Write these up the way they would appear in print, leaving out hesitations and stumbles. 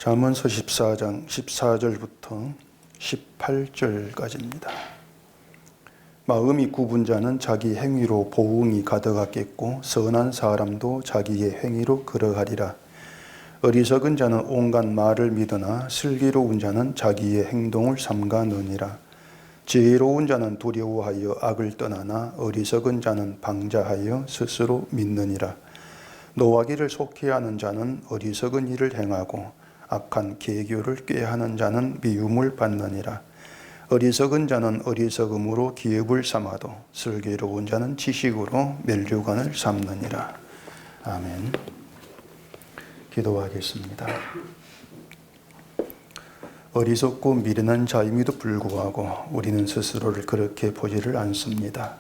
잠언서 14장 14절부터 18절까지입니다. 마음이 굽은 자는 자기 행위로 보응이 가득하겠고 선한 사람도 자기의 행위로 걸어가리라. 어리석은 자는 온갖 말을 믿으나 슬기로운 자는 자기의 행동을 삼가느니라. 지혜로운 자는 두려워하여 악을 떠나나 어리석은 자는 방자하여 스스로 믿느니라. 노하기를 속히 하는 자는 어리석은 일을 행하고 악한 계교를 꾀하는 자는 미움을 받느니라. 어리석은 자는 어리석음으로 기업을 삼아도 슬기로운 자는 지식으로 면류관을 삼느니라. 아멘. 기도하겠습니다. 어리석고 미련한 자임에도 불구하고 우리는 스스로를 그렇게 보지를 않습니다.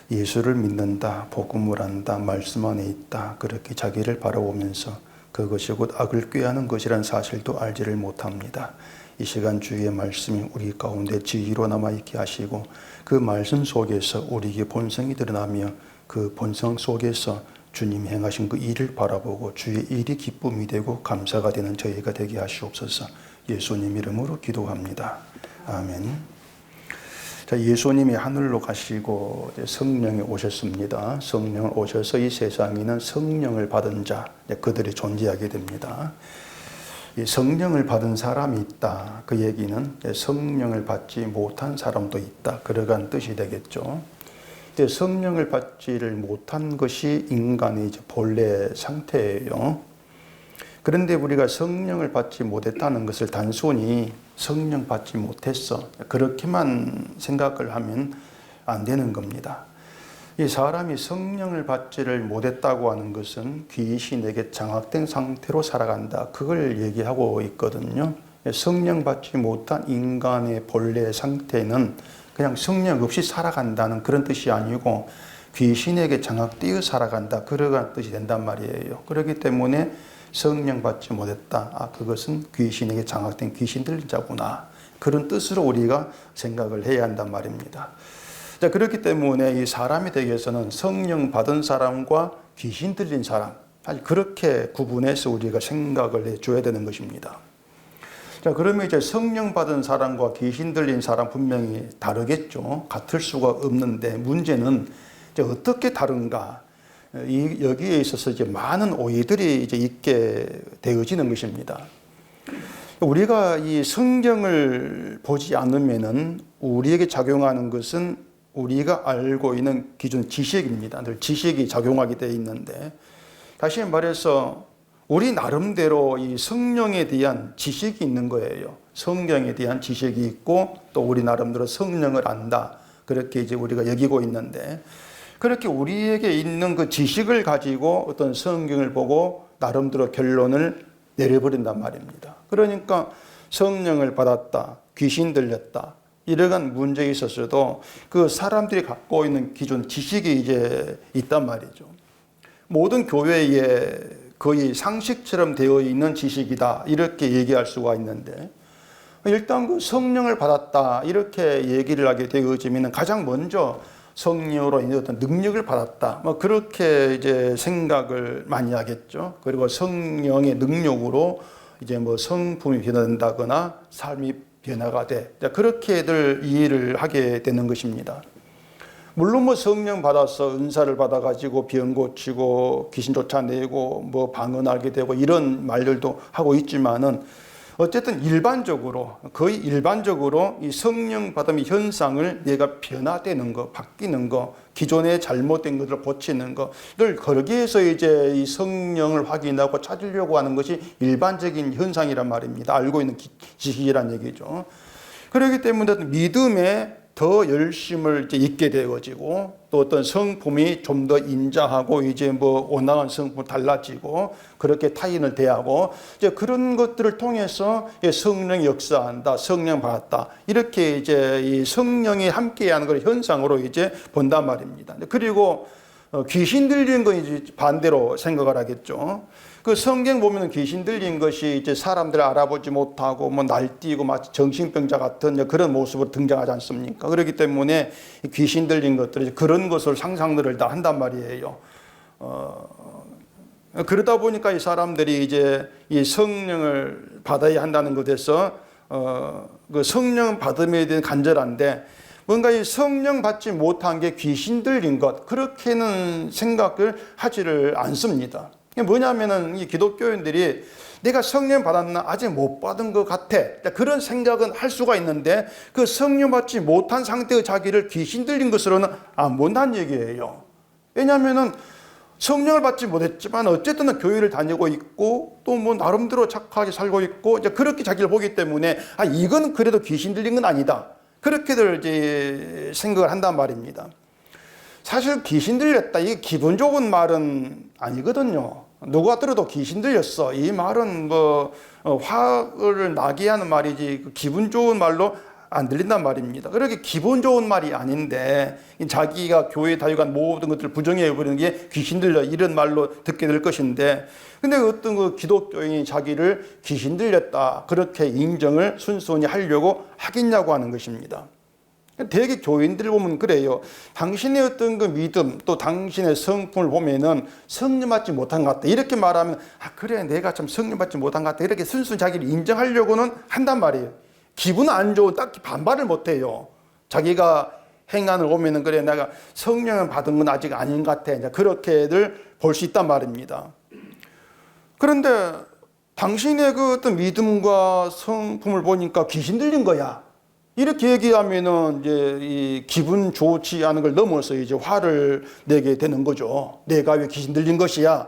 예수를 믿는다, 복음을 안다, 말씀 안에 있다, 그렇게 자기를 바라보면서 그것이 곧 악을 꾀하는 것이란 사실도 알지를 못합니다. 이 시간 주의 말씀이 우리 가운데 지혜로 남아있게 하시고 그 말씀 속에서 우리에게 본성이 드러나며 그 본성 속에서 주님 행하신 그 일을 바라보고 주의 일이 기쁨이 되고 감사가 되는 저희가 되게 하시옵소서. 예수님 이름으로 기도합니다. 아멘. 자, 예수님이 하늘로 가시고 성령이 오셨습니다. 성령 오셔서 이 세상에는 성령을 받은 자, 그들이 존재하게 됩니다. 이 성령을 받은 사람이 있다. 그 얘기는 성령을 받지 못한 사람도 있다. 그러한 뜻이 되겠죠. 성령을 받지를 못한 것이 인간의 이제 본래 상태예요. 그런데 우리가 성령을 받지 못했다는 것을 단순히 성령 받지 못했어, 그렇게만 생각을 하면 안 되는 겁니다. 이 사람이 성령을 받지를 못했다고 하는 것은 귀신에게 장악된 상태로 살아간다, 그걸 얘기하고 있거든요. 성령 받지 못한 인간의 본래 상태는 그냥 성령 없이 살아간다는 그런 뜻이 아니고 귀신에게 장악되어 살아간다, 그러한 뜻이 된단 말이에요. 그렇기 때문에 성령 받지 못했다, 그것은 귀신에게 장악된 귀신 들린 자구나, 그런 뜻으로 우리가 생각을 해야 한단 말입니다. 자, 그렇기 때문에 이 사람이 되기 위해서는 성령 받은 사람과 귀신 들린 사람, 아니 그렇게 구분해서 우리가 생각을 해줘야 되는 것입니다. 자, 그러면 이제 성령 받은 사람과 귀신 들린 사람 분명히 다르겠죠. 같을 수가 없는데 문제는 이제 어떻게 다른가? 여기에 있어서 이제 많은 오해들이 이제 있게 되어지는 것입니다. 우리가 이 성경을 보지 않으면은 우리에게 작용하는 것은 우리가 알고 있는 기존 지식입니다. 늘 지식이 작용하게 되어 있는데, 다시 말해서 우리 나름대로 이 성령에 대한 지식이 있는 거예요. 성경에 대한 지식이 있고 또 우리 나름대로 성령을 안다, 그렇게 이제 우리가 여기고 있는데, 그렇게 우리에게 있는 그 지식을 가지고 어떤 성경을 보고 나름대로 결론을 내려버린단 말입니다. 그러니까 성령을 받았다, 귀신 들렸다, 이러한 문제에 있어서도 그 사람들이 갖고 있는 기존 지식이 이제 있단 말이죠. 모든 교회에 거의 상식처럼 되어 있는 지식이다, 이렇게 얘기할 수가 있는데, 일단 그 성령을 받았다 이렇게 얘기를 하게 되어지면 가장 먼저 성령으로 인해 어떤 능력을 받았다, 뭐 그렇게 이제 생각을 많이 하겠죠. 그리고 성령의 능력으로 이제 뭐 성품이 변화된다거나 삶이 변화가 돼, 그렇게들 이해를 하게 되는 것입니다. 물론 뭐 성령 받아서 은사를 받아가지고 병 고치고 귀신 쫓아내고 뭐 방언하게 되고 이런 말들도 하고 있지만은, 어쨌든 거의 일반적으로 이 성령 받음의 현상을 내가 변화되는 거, 바뀌는 거, 기존에 잘못된 것들을 고치는 거, 늘 거기에서 이제 이 성령을 확인하고 찾으려고 하는 것이 일반적인 현상이란 말입니다. 알고 있는 지식이란 얘기죠. 그렇기 때문에 믿음에 더 열심을 이제 잊게 되어지고, 또 어떤 성품이 좀 더 인자하고 이제 뭐 온당한 성품 달라지고, 그렇게 타인을 대하고 이제 그런 것들을 통해서 성령이 역사한다, 성령 받았다, 이렇게 이제 이 성령이 함께하는 걸 현상으로 이제 본단 말입니다. 그리고 귀신 들린 건 이제 반대로 생각을 하겠죠. 그 성경 보면 귀신 들린 것이 이제 사람들 알아보지 못하고 뭐 날뛰고 마치 정신병자 같은 그런 모습으로 등장하지 않습니까? 그렇기 때문에 귀신 들린 것들이 그런 것을 상상들을 다 한단 말이에요. 그러다 보니까 이 사람들이 이제 이 성령을 받아야 한다는 것에서 그 성령 받음에 대한 간절한데 뭔가 이 성령 받지 못한 게 귀신 들린 것 그렇게는 생각을 하지를 않습니다. 이게 뭐냐면은 이 기독교인들이 내가 성령 받았나 아직 못 받은 것 같아 그런 생각은 할 수가 있는데 그 성령 받지 못한 상태의 자기를 귀신 들린 것으로는 안 본다는 얘기예요. 왜냐하면은 성령을 받지 못했지만 어쨌든 교회를 다니고 있고 또 뭐 나름대로 착하게 살고 있고 이제 그렇게 자기를 보기 때문에 이건 그래도 귀신 들린 건 아니다. 그렇게들 이제 생각을 한단 말입니다. 사실 귀신 들렸다 이게 기분 좋은 말은 아니거든요. 누가 들어도 귀신 들렸어 이 말은 뭐 화를 나게 하는 말이지 기분 좋은 말로 안 들린단 말입니다. 그렇게 기분 좋은 말이 아닌데 자기가 교회에 다니간 모든 것들을 부정해 버리는 게 귀신 들려 이런 말로 듣게 될 것인데 근데 어떤 그 기독교인이 자기를 귀신 들렸다 그렇게 인정을 순순히 하려고 하겠냐고 하는 것입니다. 대개 교인들 보면 그래요. 당신의 어떤 그 믿음 또 당신의 성품을 보면은 성령 받지 못한 것 같다 이렇게 말하면 그래 내가 참 성령 받지 못한 것 같다 이렇게 순순히 자기를 인정하려고는 한단 말이에요. 기분 안 좋은 딱히 반발을 못해요. 자기가 행한을 보면은 그래 내가 성령을 받은 건 아직 아닌 것 같아. 이제 그렇게들 볼 수 있단 말입니다. 그런데 당신의 그 어떤 믿음과 성품을 보니까 귀신 들린 거야. 이렇게 얘기하면은 이제 이 기분 좋지 않은 걸 넘어서 이제 화를 내게 되는 거죠. 내가 왜 귀신 들린 것이야?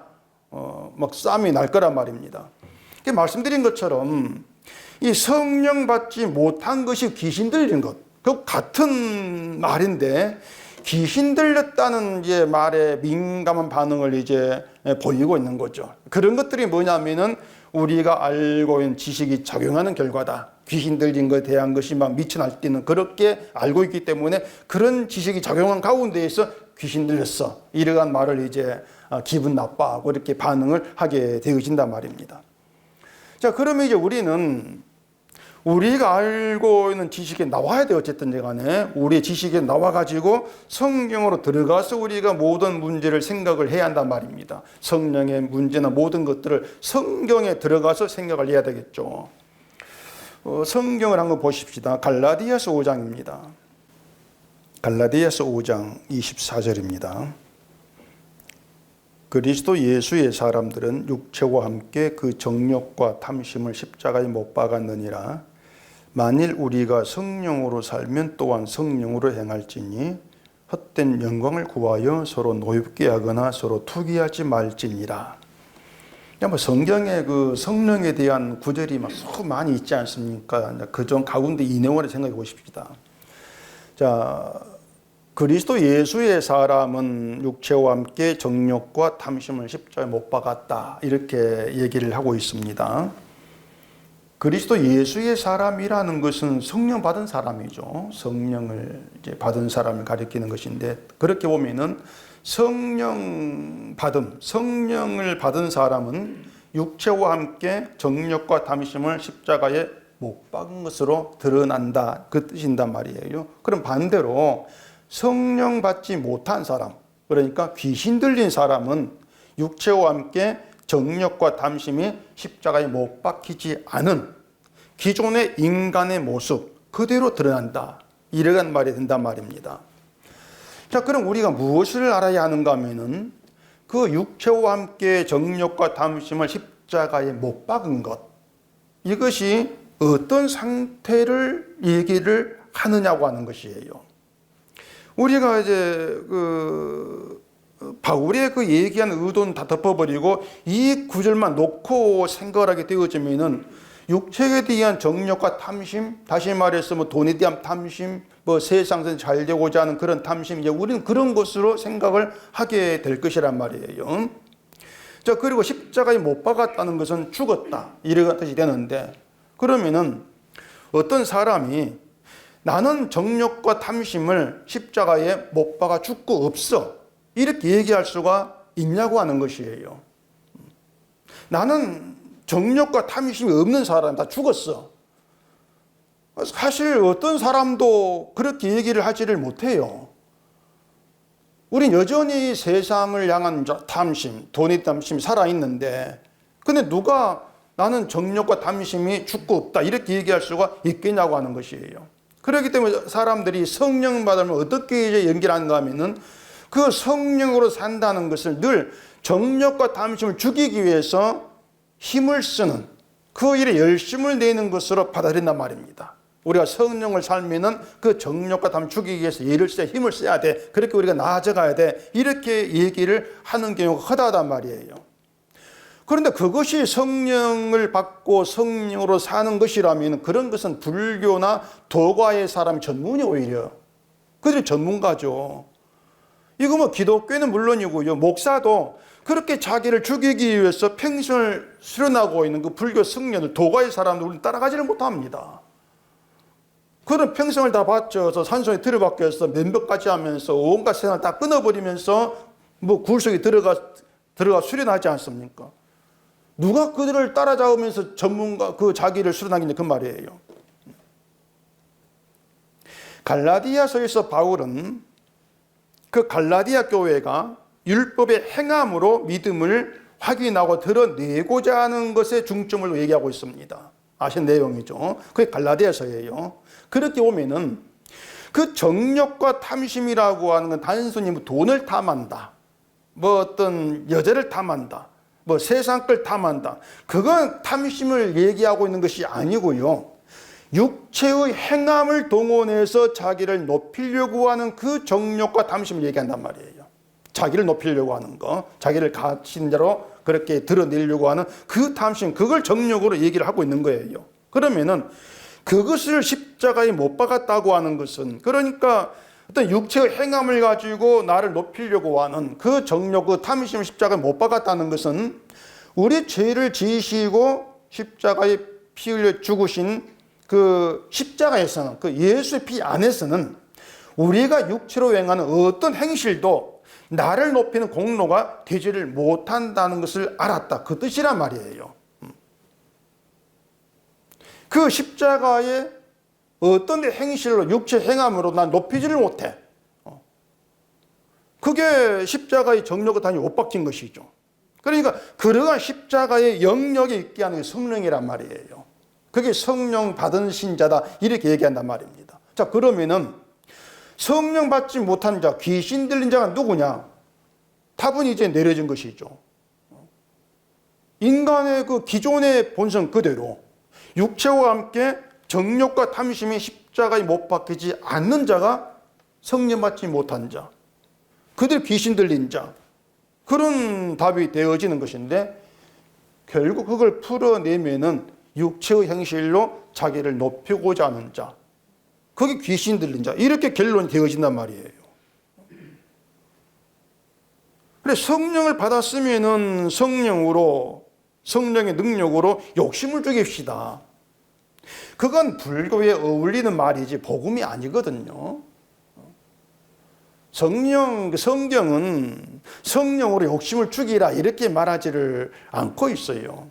막 싸움이 날 거란 말입니다. 말씀드린 것처럼 이 성령 받지 못한 것이 귀신 들린 것, 그 같은 말인데 귀신 들렸다는 이제 말에 민감한 반응을 이제 보이고 있는 거죠. 그런 것들이 뭐냐면은 우리가 알고 있는 지식이 작용하는 결과다. 귀신 들린 것에 대한 것이 막 미쳐 날뛰는 그렇게 알고 있기 때문에 그런 지식이 작용한 가운데에서 귀신 들렸어. 이러한 말을 이제 기분 나빠하고 이렇게 반응을 하게 되어진단 말입니다. 자, 그러면 이제 우리가 알고 있는 지식에 나와야 돼요. 어쨌든 간에 우리의 지식에 나와가지고 성경으로 들어가서 우리가 모든 문제를 생각을 해야 한단 말입니다. 성령의 문제나 모든 것들을 성경에 들어가서 생각을 해야 되겠죠. 성경을 한번 보십시다. 갈라디아서 5장입니다. 갈라디아서 5장 24절입니다. 그리스도 예수의 사람들은 육체와 함께 그 정욕과 탐심을 십자가에 못 박았느니라. 만일 우리가 성령으로 살면 또한 성령으로 행할지니 헛된 영광을 구하여 서로 노엽게 하거나 서로 투기하지 말지니라. 뭐 성경에 그 성령에 대한 구절이 막 많이 있지 않습니까? 그중 가운데 이 내용을 생각해 보십시다. 자, 그리스도 예수의 사람은 육체와 함께 정욕과 탐심을 십자가에 못 박았다. 이렇게 얘기를 하고 있습니다. 그리스도 예수의 사람이라는 것은 성령 받은 사람이죠. 성령을 이제 받은 사람을 가리키는 것인데 그렇게 보면은 성령을 받은 사람은 육체와 함께 정욕과 탐심을 십자가에 못 박은 것으로 드러난다. 그 뜻인단 말이에요. 그럼 반대로 성령 받지 못한 사람, 그러니까 귀신 들린 사람은 육체와 함께 정욕과 탐심이 십자가에 못 박히지 않은 기존의 인간의 모습 그대로 드러난다. 이러한 말이 된단 말입니다. 자, 그럼 우리가 무엇을 알아야 하는가 하면은 그 육체와 함께 정욕과 탐심을 십자가에 못 박은 것, 이것이 어떤 상태를 얘기를 하느냐고 하는 것이에요. 우리가 이제 바울의 그 얘기한 의도는 다 덮어버리고 이 구절만 놓고 생각을 하게 되어지면은 육체에 대한 정욕과 탐심, 다시 말해서 뭐 돈에 대한 탐심, 뭐 세상에서 잘 되고자 하는 그런 탐심, 이제 우리는 그런 것으로 생각을 하게 될 것이란 말이에요. 자, 그리고 십자가에 못 박았다는 것은 죽었다. 이런 뜻이 되는데, 그러면은 어떤 사람이 나는 정욕과 탐심을 십자가에 못 박아 죽고 없어. 이렇게 얘기할 수가 있냐고 하는 것이에요. 나는 정욕과 탐심이 없는 사람 다 죽었어. 사실 어떤 사람도 그렇게 얘기를 하지를 못해요. 우린 여전히 세상을 향한 탐심, 돈의 탐심이 살아있는데, 근데 누가 나는 정욕과 탐심이 죽고 없다 이렇게 얘기할 수가 있겠냐고 하는 것이에요. 그렇기 때문에 사람들이 성령 받으면 어떻게 이제 연결하는가 하면은 그 성령으로 산다는 것을 늘 정욕과 탐심을 죽이기 위해서 힘을 쓰는 그 일에 열심을 내는 것으로 받아들인단 말입니다. 우리가 성령을 살면은 그 정욕과 탐을 죽이기 위해서 예를 써야 힘을 써야 돼. 그렇게 우리가 나아져가야 돼. 이렇게 얘기를 하는 경우가 허다하단 말이에요. 그런데 그것이 성령을 받고 성령으로 사는 것이라면 그런 것은 불교나 도가의 사람이 전문이 오히려 그들이 전문가죠. 이거 뭐 기독교는 물론이고요. 목사도 그렇게 자기를 죽이기 위해서 평생을 수련하고 있는 그 불교 성령들, 도가의 사람들 우리는 따라가지를 못합니다. 그런 평생을 다 바쳐서 산소에 들어박혀서 면벽까지 하면서 온갖 생활 다 끊어버리면서 뭐 굴속에 들어가 수련하지 않습니까? 누가 그들을 따라잡으면서 전문가 그 자기를 수련하겠냐 그 말이에요. 갈라디아서에서 바울은 그 갈라디아 교회가 율법의 행함으로 믿음을 확인하고 드러내고자 하는 것에 중점을 얘기하고 있습니다. 아시는 내용이죠. 그게 갈라디아서예요. 그렇게 보면은 그 정욕과 탐심이라고 하는 건 단순히 뭐 돈을 탐한다, 뭐 어떤 여자를 탐한다, 뭐 세상 걸 탐한다, 그건 탐심을 얘기하고 있는 것이 아니고요. 육체의 행함을 동원해서 자기를 높이려고 하는 그 정욕과 탐심을 얘기한단 말이에요. 자기를 높이려고 하는 거, 자기를 가진 자로 그렇게 드러내려고 하는 그 탐심, 그걸 정욕으로 얘기를 하고 있는 거예요. 그러면은 그것을 십자가에 못 박았다고 하는 것은, 그러니까 어떤 육체의 행함을 가지고 나를 높이려고 하는 그 정욕, 그 탐심 십자가에 못 박았다는 것은 우리 죄를 지시고 십자가에 피 흘려 죽으신 그 십자가에서는, 그 예수의 피 안에서는 우리가 육체로 행하는 어떤 행실도 나를 높이는 공로가 되지를 못한다는 것을 알았다. 그 뜻이란 말이에요. 그 십자가에 어떤 행실로, 육체 행함으로 난 높이지를 못해. 그게 십자가의 정욕과 단위 못 박힌 것이죠. 그러니까 그러한 십자가의 영역에 있게 하는 게 성령이란 말이에요. 그게 성령 받은 신자다 이렇게 얘기한단 말입니다. 자, 그러면은 성령 받지 못한 자, 귀신 들린 자가 누구냐? 답은 이제 내려진 것이죠. 인간의 그 기존의 본성 그대로 육체와 함께 정욕과 탐심이 십자가에 못 박히지 않는 자가 성령 받지 못한 자, 그들 귀신 들린 자, 그런 답이 되어지는 것인데, 결국 그걸 풀어내면은 육체의 행실로 자기를 높이고자 하는 자, 그게 귀신 들린 자, 이렇게 결론이 되어진단 말이에요. 그래, 성령을 받았으면은 성령으로, 성령의 능력으로 욕심을 죽입시다. 그건 불교에 어울리는 말이지 복음이 아니거든요. 성경은 성령으로 욕심을 죽이라 이렇게 말하지를 않고 있어요.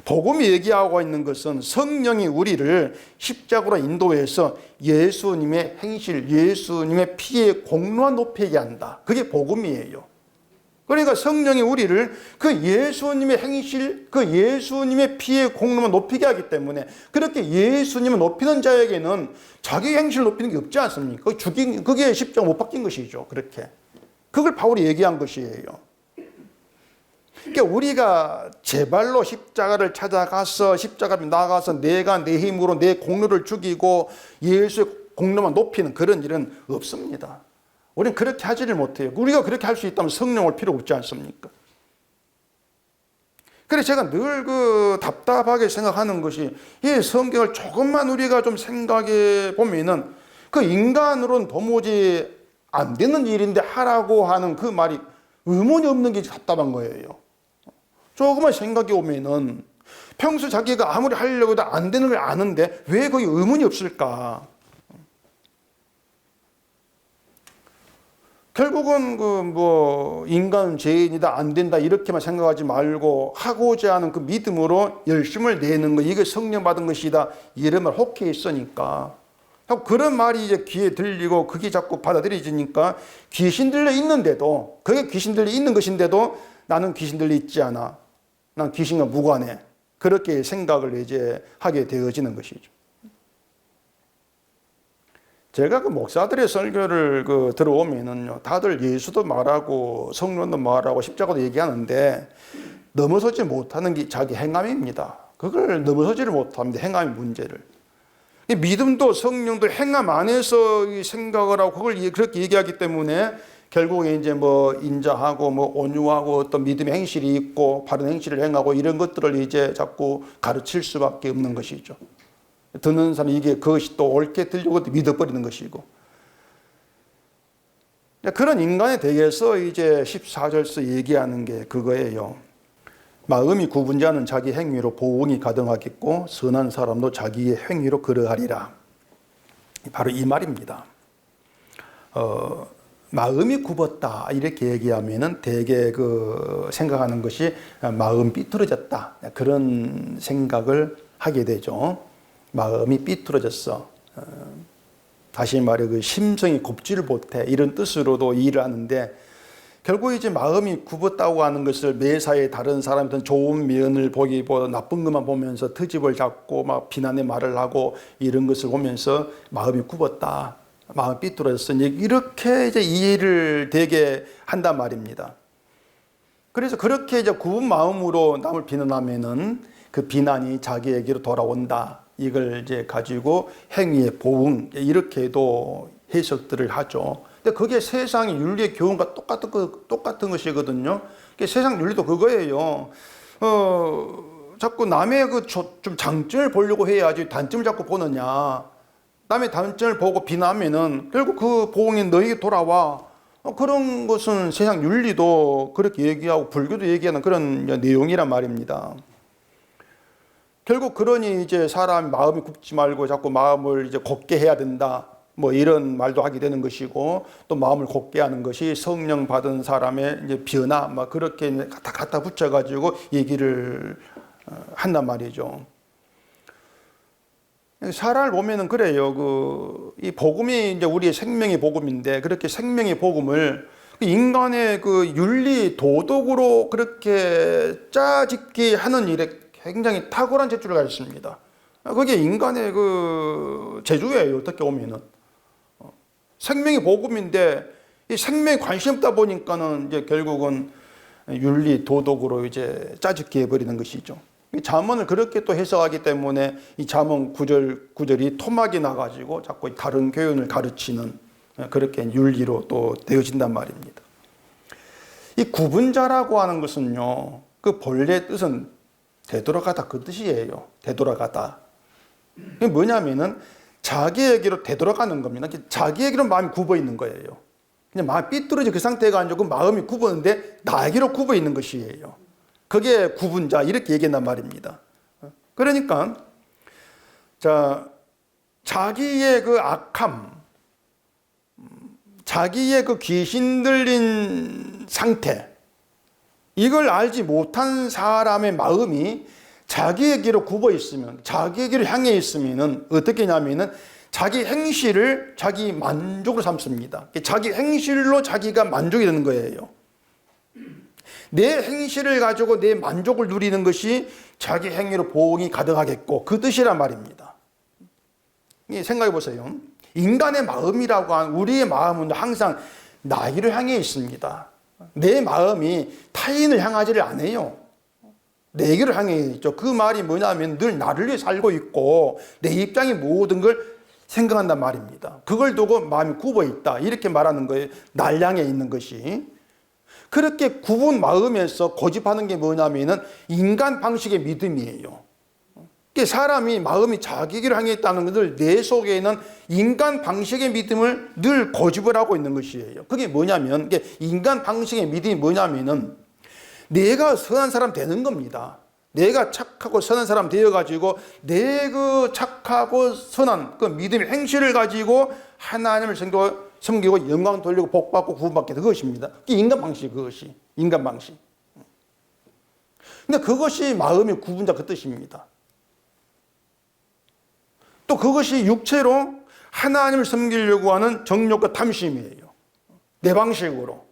복음이 얘기하고 있는 것은 성령이 우리를 십자가로 인도해서 예수님의 행실, 예수님의 피의 공로와 높이게 한다. 그게 복음이에요. 그러니까 성령이 우리를 그 예수님의 행실, 그 예수님의 피의 공로만 높이게 하기 때문에, 그렇게 예수님을 높이는 자에게는 자기 행실을 높이는 게 없지 않습니까? 그게 십자가 못 박힌 것이죠. 그렇게. 그걸 바울이 얘기한 것이에요. 그러니까 우리가 제발로 십자가를 찾아가서 십자가를 나가서 내가 내 힘으로 내 공로를 죽이고 예수의 공로만 높이는 그런 일은 없습니다. 우리는 그렇게 하지를 못해요. 우리가 그렇게 할 수 있다면 성령을 필요 없지 않습니까? 그래서 제가 늘 답답하게 생각하는 것이, 이 성경을 조금만 우리가 좀 생각해 보면은 그 인간으로는 도무지 안 되는 일인데 하라고 하는 그 말이 의문이 없는 게 답답한 거예요. 조금만 생각해 보면은 평소 자기가 아무리 하려고 해도 안 되는 걸 아는데 왜 거기 의문이 없을까? 결국은 인간 죄인이다, 안 된다 이렇게만 생각하지 말고 하고자 하는 그 믿음으로 열심을 내는 거, 이게 성령 받은 것이다 이런 말 혹해 있으니까 그런 말이 이제 귀에 들리고 그게 자꾸 받아들여지니까 귀신 들려 있는데도, 그게 귀신 들려 있는 것인데도 나는 귀신 들려 있지 않아. 난 귀신과 무관해. 그렇게 생각을 이제 하게 되어지는 것이죠. 제가 그 목사들의 설교를 들어오면은요, 다들 예수도 말하고 성령도 말하고 십자가도 얘기하는데 넘어서지 못하는 게 자기 행함입니다. 그걸 넘어서지를 못합니다. 행함의 문제를. 믿음도 성령도 행함 안에서 생각을 하고 그걸 그렇게 얘기하기 때문에 결국에 이제 뭐 인자하고 뭐 온유하고 어떤 믿음의 행실이 있고 바른 행실을 행하고 이런 것들을 이제 자꾸 가르칠 수밖에 없는 것이죠. 듣는 사람이 이게 그것이 또 옳게 들리고 믿어버리는 것이고. 그런 인간에 대해서 이제 14절에서 얘기하는 게 그거예요. 마음이 굽은 자는 자기 행위로 보응이 가등하겠고 선한 사람도 자기의 행위로 그러하리라. 바로 이 말입니다. 마음이 굽었다 이렇게 얘기하면은 대개 생각하는 것이 마음 삐뚤어졌다 그런 생각을 하게 되죠. 마음이 삐뚤어졌어. 다시 말해 심성이 곱지를 못해 이런 뜻으로도 이해를 하는데 결국 이제 마음이 굽었다고 하는 것을 매사에 다른 사람들은 좋은 면을 보기보다 나쁜 것만 보면서 트집을 잡고 막 비난의 말을 하고 이런 것을 보면서 마음이 굽었다. 마음이 삐뚤어졌어. 이렇게 이제 이해를 되게 한단 말입니다. 그래서 그렇게 이제 굽은 마음으로 남을 비난하면은 그 비난이 자기에게로 돌아온다. 이걸 이제 가지고 행위의 보응 이렇게도 해석들을 하죠. 근데 그게 세상의 윤리의 교훈과 똑같은 것이거든요. 세상 윤리도 그거예요. 자꾸 남의 좀 장점을 보려고 해야지 단점을 자꾸 보느냐. 남의 단점을 보고 비난하면은 결국 그 보응이 너에게 돌아와. 그런 것은 세상 윤리도 그렇게 얘기하고 불교도 얘기하는 그런 내용이란 말입니다. 결국 그러니 이제 사람 마음이 굽지 말고 자꾸 마음을 이제 곱게 해야 된다. 뭐 이런 말도 하게 되는 것이고 또 마음을 곱게 하는 것이 성령 받은 사람의 이제 변화 막 그렇게 갖다 붙여가지고 얘기를 한단 말이죠. 사람을 보면은 그래요. 이 복음이 이제 우리의 생명의 복음인데 그렇게 생명의 복음을 인간의 윤리 도덕으로 그렇게 짜집게 하는 일에 굉장히 탁월한 재주를 가졌습니다. 그게 인간의 재주예요. 어떻게 보면은 생명의 복음인데 이 생명에 관심 없다 보니까는 이제 결국은 윤리 도덕으로 이제 짜집게 해버리는 것이죠. 잠언을 그렇게 또 해석하기 때문에 이 잠언 구절이 토막이 나가지고 자꾸 다른 교훈을 가르치는 그렇게 윤리로 또 되어진단 말입니다. 이 구분자라고 하는 것은요, 그 본래 뜻은 되돌아가다 그 뜻이에요. 되돌아가다. 이게 뭐냐면은 자기에게로 되돌아가는 겁니다. 자기에게로 마음이 굽어 있는 거예요. 그냥 마음이 삐뚤어진 그 상태가 아니고 마음이 굽었는데 나에게로 굽어 있는 것이에요. 그게 구분자 이렇게 얘기한단 말입니다. 그러니까 자기의 그 악함, 자기의 그 귀신 들린 상태 이걸 알지 못한 사람의 마음이 자기에게로 굽어 있으면, 자기에게로 향해 있으면은 어떻게 하냐면은 자기 행실을 자기 만족으로 삼습니다. 자기 행실로 자기가 만족이 되는 거예요. 내 행실을 가지고 내 만족을 누리는 것이 자기 행위로 보응이 가득하겠고 그 뜻이란 말입니다. 생각해 보세요. 인간의 마음이라고 하는 우리의 마음은 항상 나를 향해 있습니다. 내 마음이 타인을 향하지를 않아요. 내게를 향해 있죠. 그 말이 뭐냐면 늘 나를 위해 살고 있고 내 입장의 모든 걸 생각한단 말입니다. 그걸 두고 마음이 굽어 있다. 이렇게 말하는 거예요. 날 향해 있는 것이. 그렇게 굽은 마음에서 고집하는 게 뭐냐면은 인간 방식의 믿음이에요. 사람이 마음이 자기를 향해 있다는 것을 내 속에 있는 인간 방식의 믿음을 늘 고집을 하고 있는 것이에요. 그게 뭐냐면 인간 방식의 믿음이 뭐냐면은 내가 선한 사람 되는 겁니다. 내가 착하고 선한 사람 되어가지고 내 그 착하고 선한 그 믿음의 행실을 가지고 하나님을 섬기고 영광 돌리고 복받고 구원받게 되는 그것입니다. 그게 인간 방식, 그것이 인간 방식. 근데 그것이 마음의 구분자 그 뜻입니다. 또 그것이 육체로 하나님을 섬기려고 하는 정욕과 탐심이에요. 내 방식으로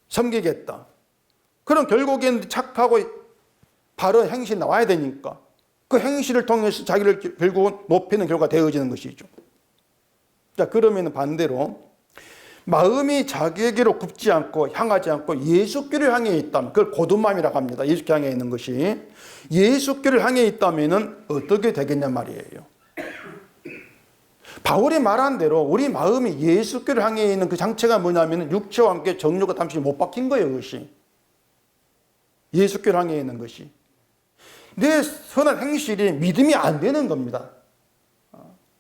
섬기겠다. 그럼 결국엔 착하고 바른 행실이 나와야 되니까 그 행실을 통해서 자기를 결국은 높이는 결과가 되어지는 것이죠. 자, 그러면 반대로 마음이 자기에게로 굽지 않고 향하지 않고 예수께를 향해 있다면 그걸 고든마음이라고 합니다. 예수께 향해 있는 것이 예수께를 향해 있다면 어떻게 되겠냐 말이에요. 바울이 말한 대로 우리 마음이 예수께를 향해 있는 그 장체가 뭐냐면 육체와 함께 정욕과 탐심이 못 박힌 거예요. 그것이 예수께를 향해 있는 것이 내 선한 행실이 믿음이 안 되는 겁니다.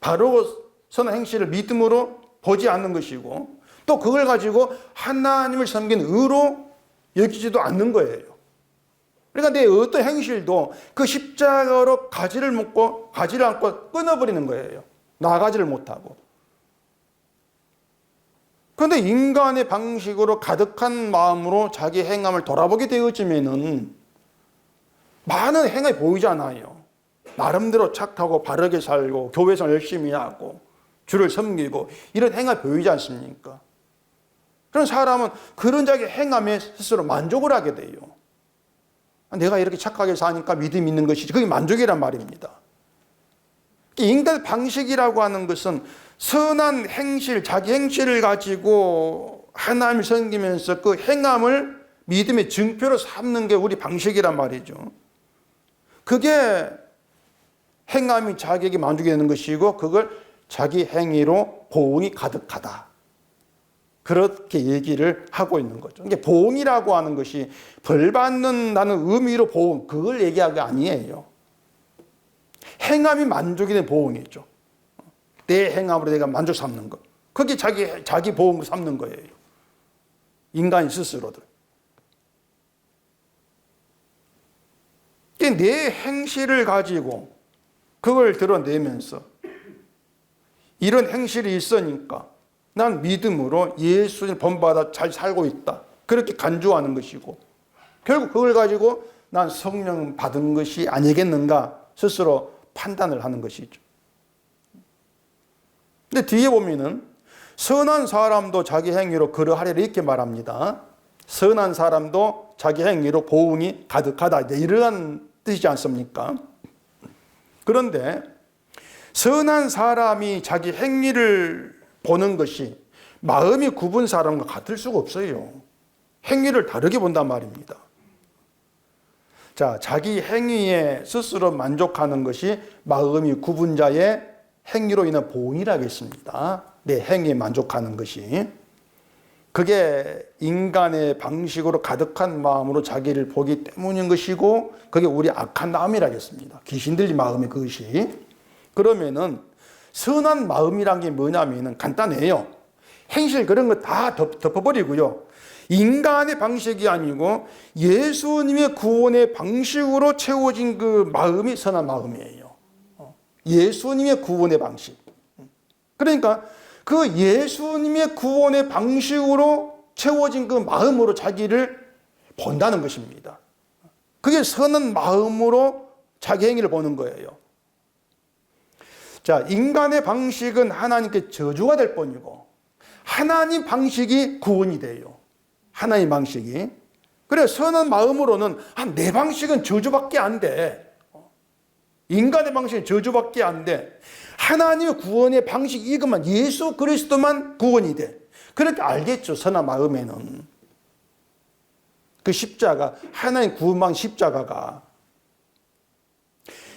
바로 선한 행실을 믿음으로 보지 않는 것이고 또 그걸 가지고 하나님을 섬기는 의로 여기지도 않는 거예요. 그러니까 내 어떤 행실도 그 십자가로 가지를 묶고 가지를 안고 끊어버리는 거예요. 나가지를 못하고. 그런데 인간의 방식으로 가득한 마음으로 자기 행함을 돌아보게 되어지면은 많은 행함이 보이잖아요. 나름대로 착하고 바르게 살고 교회에서 열심히 하고 주를 섬기고 이런 행함이 보이지 않습니까? 그런 사람은 그런 자기 행함에 스스로 만족을 하게 돼요. 내가 이렇게 착하게 사니까 믿음이 있는 것이지. 그게 만족이란 말입니다. 인간 방식이라고 하는 것은 선한 행실, 자기 행실을 가지고 하나님을 섬기면서 그 행함을 믿음의 증표로 삼는 게 우리 방식이란 말이죠. 그게 행함이 자기에게 만족이 되는 것이고 그걸 자기 행위로 보응이 가득하다. 그렇게 얘기를 하고 있는 거죠. 이게 보응이라고 하는 것이 벌 받는다는 의미로 보응, 그걸 얘기하는 게 아니에요. 행함이 만족이 된 보응이죠. 내 행함으로 내가 만족 삼는 것. 그게 자기 보응으로 삼는 거예요. 인간이 스스로들. 내 행실을 가지고 그걸 드러내면서 이런 행실이 있으니까 난 믿음으로 예수를 본받아 잘 살고 있다. 그렇게 간주하는 것이고 결국 그걸 가지고 난 성령 받은 것이 아니겠는가 스스로 판단을 하는 것이죠. 근데 뒤에 보면은 선한 사람도 자기 행위로 그러하리라 이렇게 말합니다. 선한 사람도 자기 행위로 보응이 가득하다. 이러한 뜻이지 않습니까? 그런데 선한 사람이 자기 행위를 보는 것이 마음이 굽은 사람과 같을 수가 없어요. 행위를 다르게 본단 말입니다. 자, 자기 행위에 스스로 만족하는 것이 마음이 굽은 자의 행위로 인한 보응이라겠습니다. 내 행위에 만족하는 것이. 그게 인간의 방식으로 가득한 마음으로 자기를 보기 때문인 것이고 그게 우리 악한 마음이라겠습니다. 귀신 들린 마음이 그것이. 그러면은 선한 마음이란 게 뭐냐면은 간단해요. 행실 그런 거 다 덮어버리고요. 인간의 방식이 아니고 예수님의 구원의 방식으로 채워진 그 마음이 선한 마음이에요. 예수님의 구원의 방식. 그러니까 그 예수님의 구원의 방식으로 채워진 그 마음으로 자기를 본다는 것입니다. 그게 선한 마음으로 자기 행위를 보는 거예요. 자, 인간의 방식은 하나님께 저주가 될 뿐이고 하나님 방식이 구원이 돼요. 하나님 방식이. 그래 선한 마음으로는 내 방식은 저주밖에 안 돼. 인간의 방식은 저주밖에 안 돼. 하나님의 구원의 방식 이것만 예수 그리스도만 구원이 돼. 그렇게 알겠죠. 선한 마음에는. 그 십자가 하나님 구원방 십자가가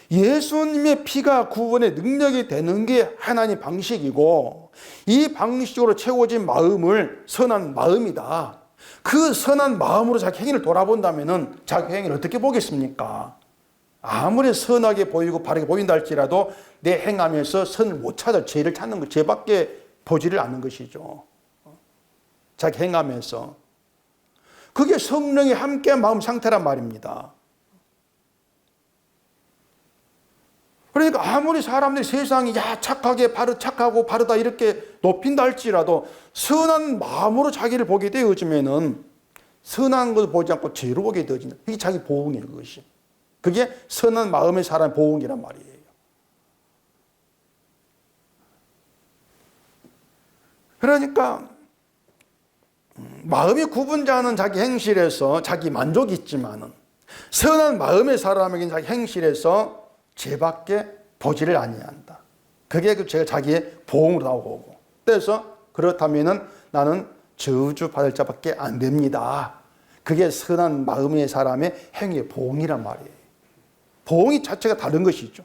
예수님의 피가 구원의 능력이 되는 게 하나님 방식이고 이 방식으로 채워진 마음을 선한 마음이다. 그 선한 마음으로 자기 행위를 돌아본다면 자기 행위를 어떻게 보겠습니까? 아무리 선하게 보이고 바르게 보인다 할지라도 내 행함에서 선을 못 찾아 죄를 찾는 것, 죄밖에 보지를 않는 것이죠. 자기 행함에서. 그게 성령이 함께한 마음 상태란 말입니다. 그러니까 아무리 사람들이 세상이 착하게 착하고 바르다 이렇게 높인다 할지라도 선한 마음으로 자기를 보게 되어지면은 선한 것을 보지 않고 죄로 보게 되어진다. 그게 자기 보응이에요. 그것이. 그게 선한 마음의 사람의 보응이란 말이에요. 그러니까 마음이 굽은 자는 자기 행실에서 자기 만족이 있지만은 선한 마음의 사람에게는 자기 행실에서 죄밖에 보지를 아니한다. 그게 제가 자기의 보응으로 나오고, 그래서 그렇다면은 나는 저주 받을 자밖에 안 됩니다. 그게 선한 마음의 사람의 행위의 보응이란 말이에요. 보응이 자체가 다른 것이죠.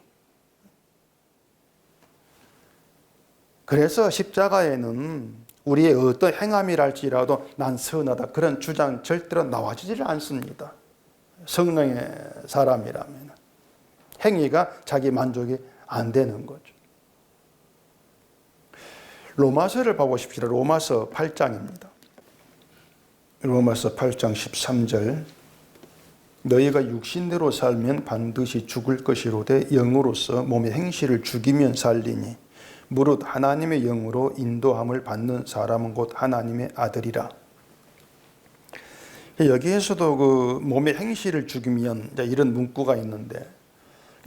그래서 십자가에는 우리의 어떤 행함이랄지라도 난 선하다 그런 주장 절대로 나와지질 않습니다. 성령의 사람이라면 행위가 자기 만족이 안 되는 거죠. 로마서를 봐보십시오. 로마서 8장입니다. 로마서 8장 13절 너희가 육신대로 살면 반드시 죽을 것이로되 영으로서 몸의 행실을 죽이면 살리니 무릇 하나님의 영으로 인도함을 받는 사람은 곧 하나님의 아들이라. 여기에서도 그 몸의 행실을 죽이면 이제 이런 문구가 있는데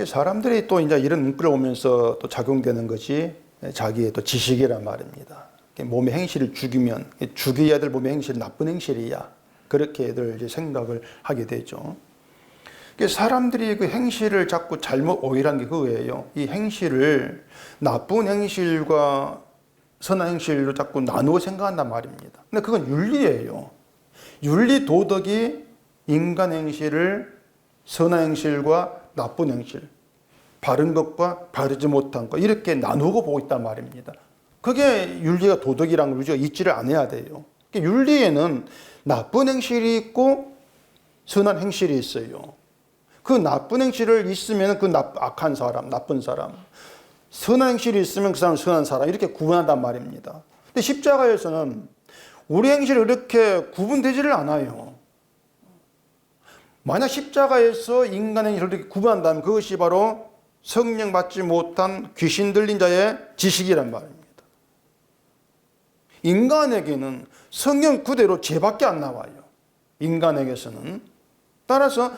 사람들이 또 이제 이런 문구를 오면서 또 작용되는 것이 자기의 또 지식이란 말입니다. 몸의 행실을 죽이면 죽여야 될 몸의 행실은 나쁜 행실이야. 그렇게들 이제 생각을 하게 되죠. 사람들이 그 행실을 자꾸 잘못 오해한 게 그거예요. 이 행실을 나쁜 행실과 선한 행실로 자꾸 나누어 생각한단 말입니다. 근데 그건 윤리예요. 윤리 도덕이 인간 행실을 선한 행실과 나쁜 행실, 바른 것과 바르지 못한 것 이렇게 나누고 보고 있단 말입니다. 그게 윤리가 도덕이란 걸 우리가 잊지를 않아야 돼요. 윤리에는 나쁜 행실이 있고 선한 행실이 있어요. 그 나쁜 행실을 있으면 그 악한 사람, 나쁜 사람, 선한 행실이 있으면 그 사람은 선한 사람 이렇게 구분한단 말입니다. 근데 십자가에서는 우리 행실이 이렇게 구분되지를 않아요. 만약 십자가에서 인간의 행실을 이렇게 구분한다면 그것이 바로 성령 받지 못한 귀신 들린 자의 지식이란 말입니다. 인간에게는 성령 그대로 죄밖에 안 나와요. 인간에게서는. 따라서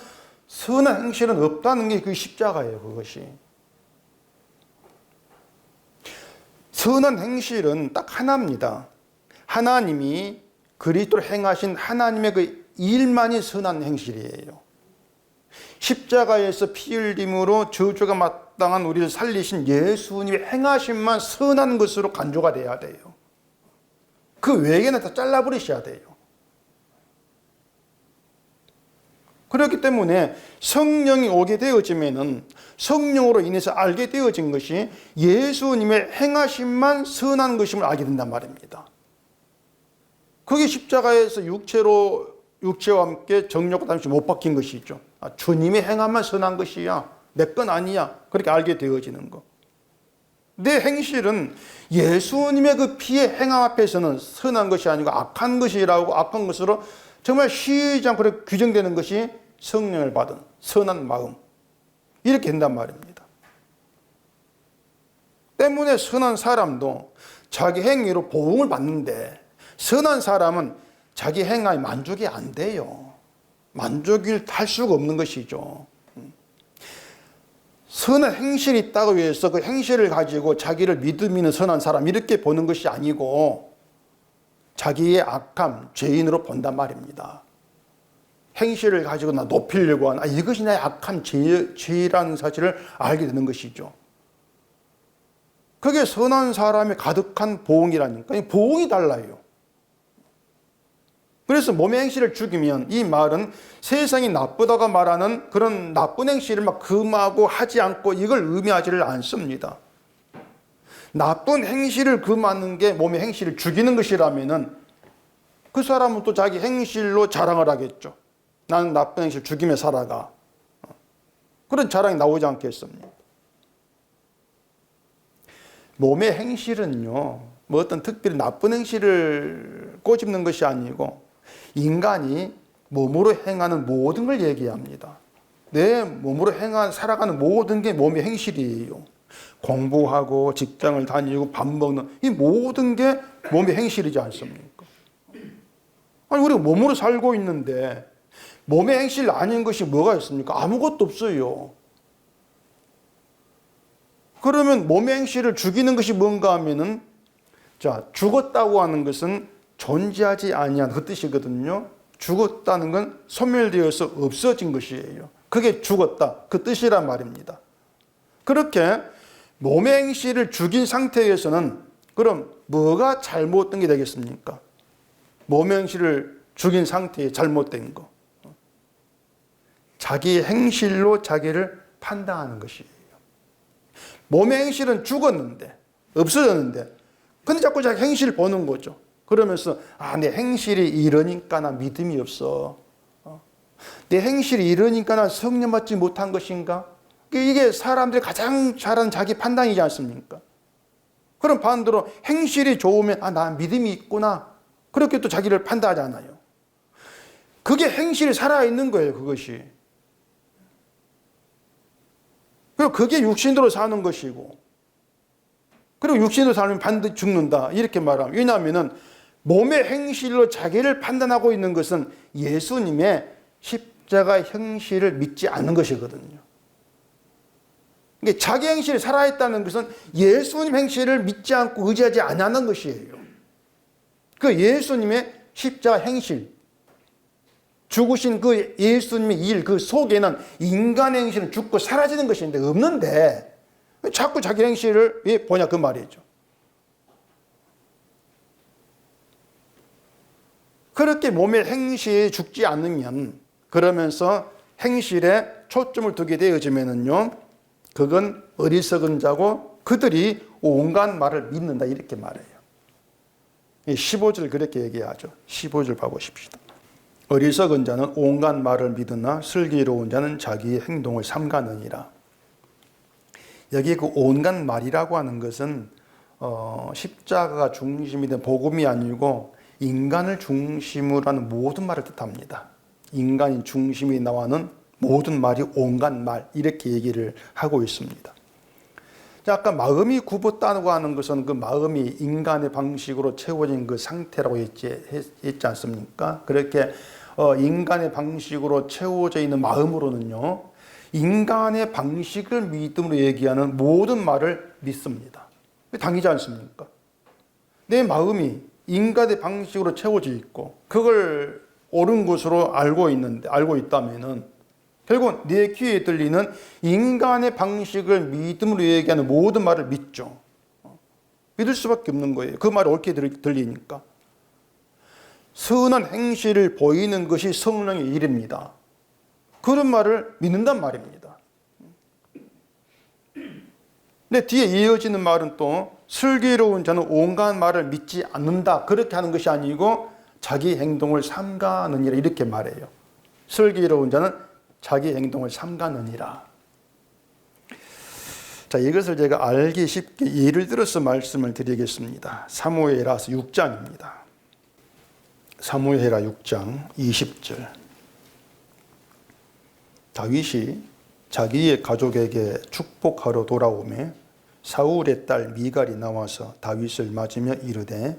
선한 행실은 없다는 게 그 십자가예요. 그것이. 선한 행실은 딱 하나입니다. 하나님이 그리스도로 행하신 하나님의 그 일만이 선한 행실이에요. 십자가에서 피 흘림으로 저주가 마땅한 우리를 살리신 예수님의 행하심만 선한 것으로 간주가 돼야 돼요. 그 외에는 다 잘라버리셔야 돼요. 그렇기 때문에 성령이 오게 되어지면은 성령으로 인해서 알게 되어진 것이 예수님의 행하심만 선한 것임을 알게 된단 말입니다. 그게 십자가에서 육체와 함께 정욕과 잠시 못 박힌 것이죠. 주님의 행함만 선한 것이야. 내 건 아니야. 그렇게 알게 되어지는 거. 내 행실은 예수님의 그 피의 행함 앞에서는 선한 것이 아니고 악한 것이라고 악한 것으로 정말 쉬지 않고 그렇게 규정되는 것이 성령을 받은 선한 마음. 이렇게 된단 말입니다. 때문에 선한 사람도 자기 행위로 보응을 받는데 선한 사람은 자기 행함에 만족이 안 돼요. 만족을 할 수가 없는 것이죠. 선한 행실이 있다고 해서 그 행실을 가지고 자기를 믿는 선한 사람 이렇게 보는 것이 아니고 자기의 악함, 죄인으로 본단 말입니다. 행실을 가지고 나 높이려고 하는 이것이 나의 악한 죄라는 사실을 알게 되는 것이죠. 그게 선한 사람의 가득한 보응이라니까. 보응이 달라요. 그래서 몸의 행실을 죽이면 이 말은 세상이 나쁘다고 말하는 그런 나쁜 행실을 막 금하고 하지 않고 이걸 의미하지를 않습니다. 나쁜 행실을 금하는 게 몸의 행실을 죽이는 것이라면은 그 사람은 또 자기 행실로 자랑을 하겠죠. 나는 나쁜 행실 죽이며 살아가. 그런 자랑이 나오지 않겠습니까? 몸의 행실은요, 뭐 어떤 특별히 나쁜 행실을 꼬집는 것이 아니고 인간이 몸으로 행하는 모든 걸 얘기합니다. 내 몸으로 살아가는 모든 게 몸의 행실이에요. 공부하고 직장을 다니고 밥 먹는 이 모든 게 몸의 행실이지 않습니까? 아니 우리가 몸으로 살고 있는데 몸의 행실 아닌 것이 뭐가 있습니까? 아무것도 없어요. 그러면 몸의 행실을 죽이는 것이 뭔가 하면은 자, 죽었다고 하는 것은 존재하지 아니한 그 뜻이거든요. 죽었다는 건 소멸되어서 없어진 것이에요. 그게 죽었다, 그 뜻이란 말입니다. 그렇게 몸의 행실을 죽인 상태에서는 그럼 뭐가 잘못된 게 되겠습니까? 몸의 행실을 죽인 상태에 잘못된 거. 자기 행실로 자기를 판단하는 것이에요. 몸의 행실은 죽었는데, 없어졌는데, 근데 자꾸 자기 행실을 보는 거죠. 그러면서 내 행실이 이러니까 나 믿음이 없어. 내 행실이 이러니까 나 성령 받지 못한 것인가? 이게 사람들이 가장 잘하는 자기 판단이지 않습니까? 그럼 반대로 행실이 좋으면 나 믿음이 있구나. 그렇게 또 자기를 판단하잖아요. 그게 행실이 살아있는 거예요, 그것이. 그리고 그게 육신으로 사는 것이고, 그리고 육신으로 살면 반드시 죽는다, 이렇게 말하면. 왜냐하면 몸의 행실로 자기를 판단하고 있는 것은 예수님의 십자가 형실을 믿지 않는 것이거든요. 그러니까 자기 행실이 살아있다는 것은 예수님 행실을 믿지 않고 의지하지 않는 것이에요. 그 예수님의 십자가 행실, 죽으신 그 예수님의 일, 그 속에는 인간의 행실은 죽고 사라지는 것인데 없는데 자꾸 자기 행실을 왜 보냐, 그 말이죠. 그렇게 몸의 행실이 죽지 않으면, 그러면서 행실에 초점을 두게 되어지면은요, 그건 어리석은 자고 그들이 온갖 말을 믿는다, 이렇게 말해요. 15절 그렇게 얘기하죠. 15절 봐보십시다. 어리석은 자는 온갖 말을 믿으나 슬기로운 자는 자기의 행동을 삼가느니라. 여기 그 온갖 말이라고 하는 것은 십자가가 중심이 된 복음이 아니고 인간을 중심으로 하는 모든 말을 뜻합니다. 인간이 중심이 나와는 모든 말이 온갖 말, 이렇게 얘기를 하고 있습니다. 자, 아까 마음이 굽었다고 하는 것은 그 마음이 인간의 방식으로 채워진 그 상태라고 했지 않습니까? 그렇게 인간의 방식으로 채워져 있는 마음으로는요, 인간의 방식을 믿음으로 얘기하는 모든 말을 믿습니다. 당이지 않습니까? 내 마음이 인간의 방식으로 채워져 있고 그걸 옳은 것으로 알고 있다면은 결국 내 귀에 들리는 인간의 방식을 믿음으로 얘기하는 모든 말을 믿죠. 믿을 수밖에 없는 거예요. 그 말이 옳게 들리니까. 선한 행실을 보이는 것이 성령의 일입니다. 그런 말을 믿는단 말입니다. 근데 뒤에 이어지는 말은 또 슬기로운 자는 온갖 말을 믿지 않는다, 그렇게 하는 것이 아니고 자기 행동을 삼가느니라, 이렇게 말해요. 슬기로운 자는 자기 행동을 삼가느니라. 자, 이것을 제가 알기 쉽게 예를 들어서 말씀을 드리겠습니다. 사무엘하서 6장입니다. 사무엘하 6장 20절. 다윗이 자기의 가족에게 축복하러 돌아오매 사울의 딸 미갈이 나와서 다윗을 맞으며 이르되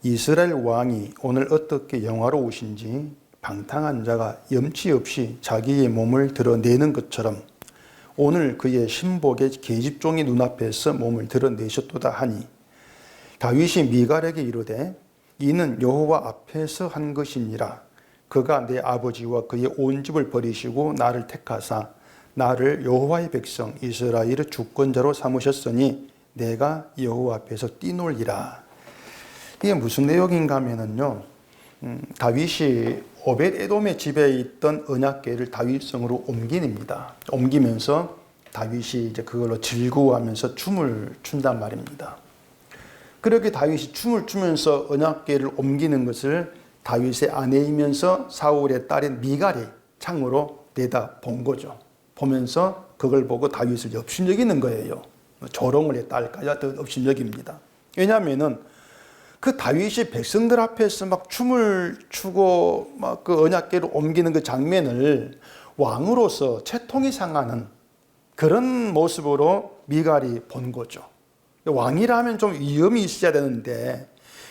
이스라엘 왕이 오늘 어떻게 영화로우신지 방탕한 자가 염치 없이 자기의 몸을 드러내는 것처럼 오늘 그의 신복의 계집종의 눈앞에서 몸을 드러내셨도다 하니 다윗이 미갈에게 이르되 이는 여호와 앞에서 한 것이니라. 그가 내 아버지와 그의 온 집을 버리시고 나를 택하사 나를 여호와의 백성 이스라엘의 주권자로 삼으셨으니 내가 여호와 앞에서 뛰놀리라. 이게 무슨 내용인가 하면은요, 다윗이 오벳에돔의 집에 있던 언약궤를 다윗성으로 옮기면서 다윗이 이제 그걸로 즐거워하면서 춤을 춘단 말입니다. 그렇게 다윗이 춤을 추면서 언약궤를 옮기는 것을 다윗의 아내이면서 사울의 딸인 미갈이 창으로 내다 본 거죠. 보면서 그걸 보고 다윗을 업신여기는 거예요. 조롱을 했다 할까요? 업신여깁니다. 왜냐하면은 그 다윗이 백성들 앞에서 막 춤을 추고 막 그 언약궤를 옮기는 그 장면을 왕으로서 채통이 상하는 그런 모습으로 미갈이 본 거죠. 왕이라면 좀 위엄이 있어야 되는데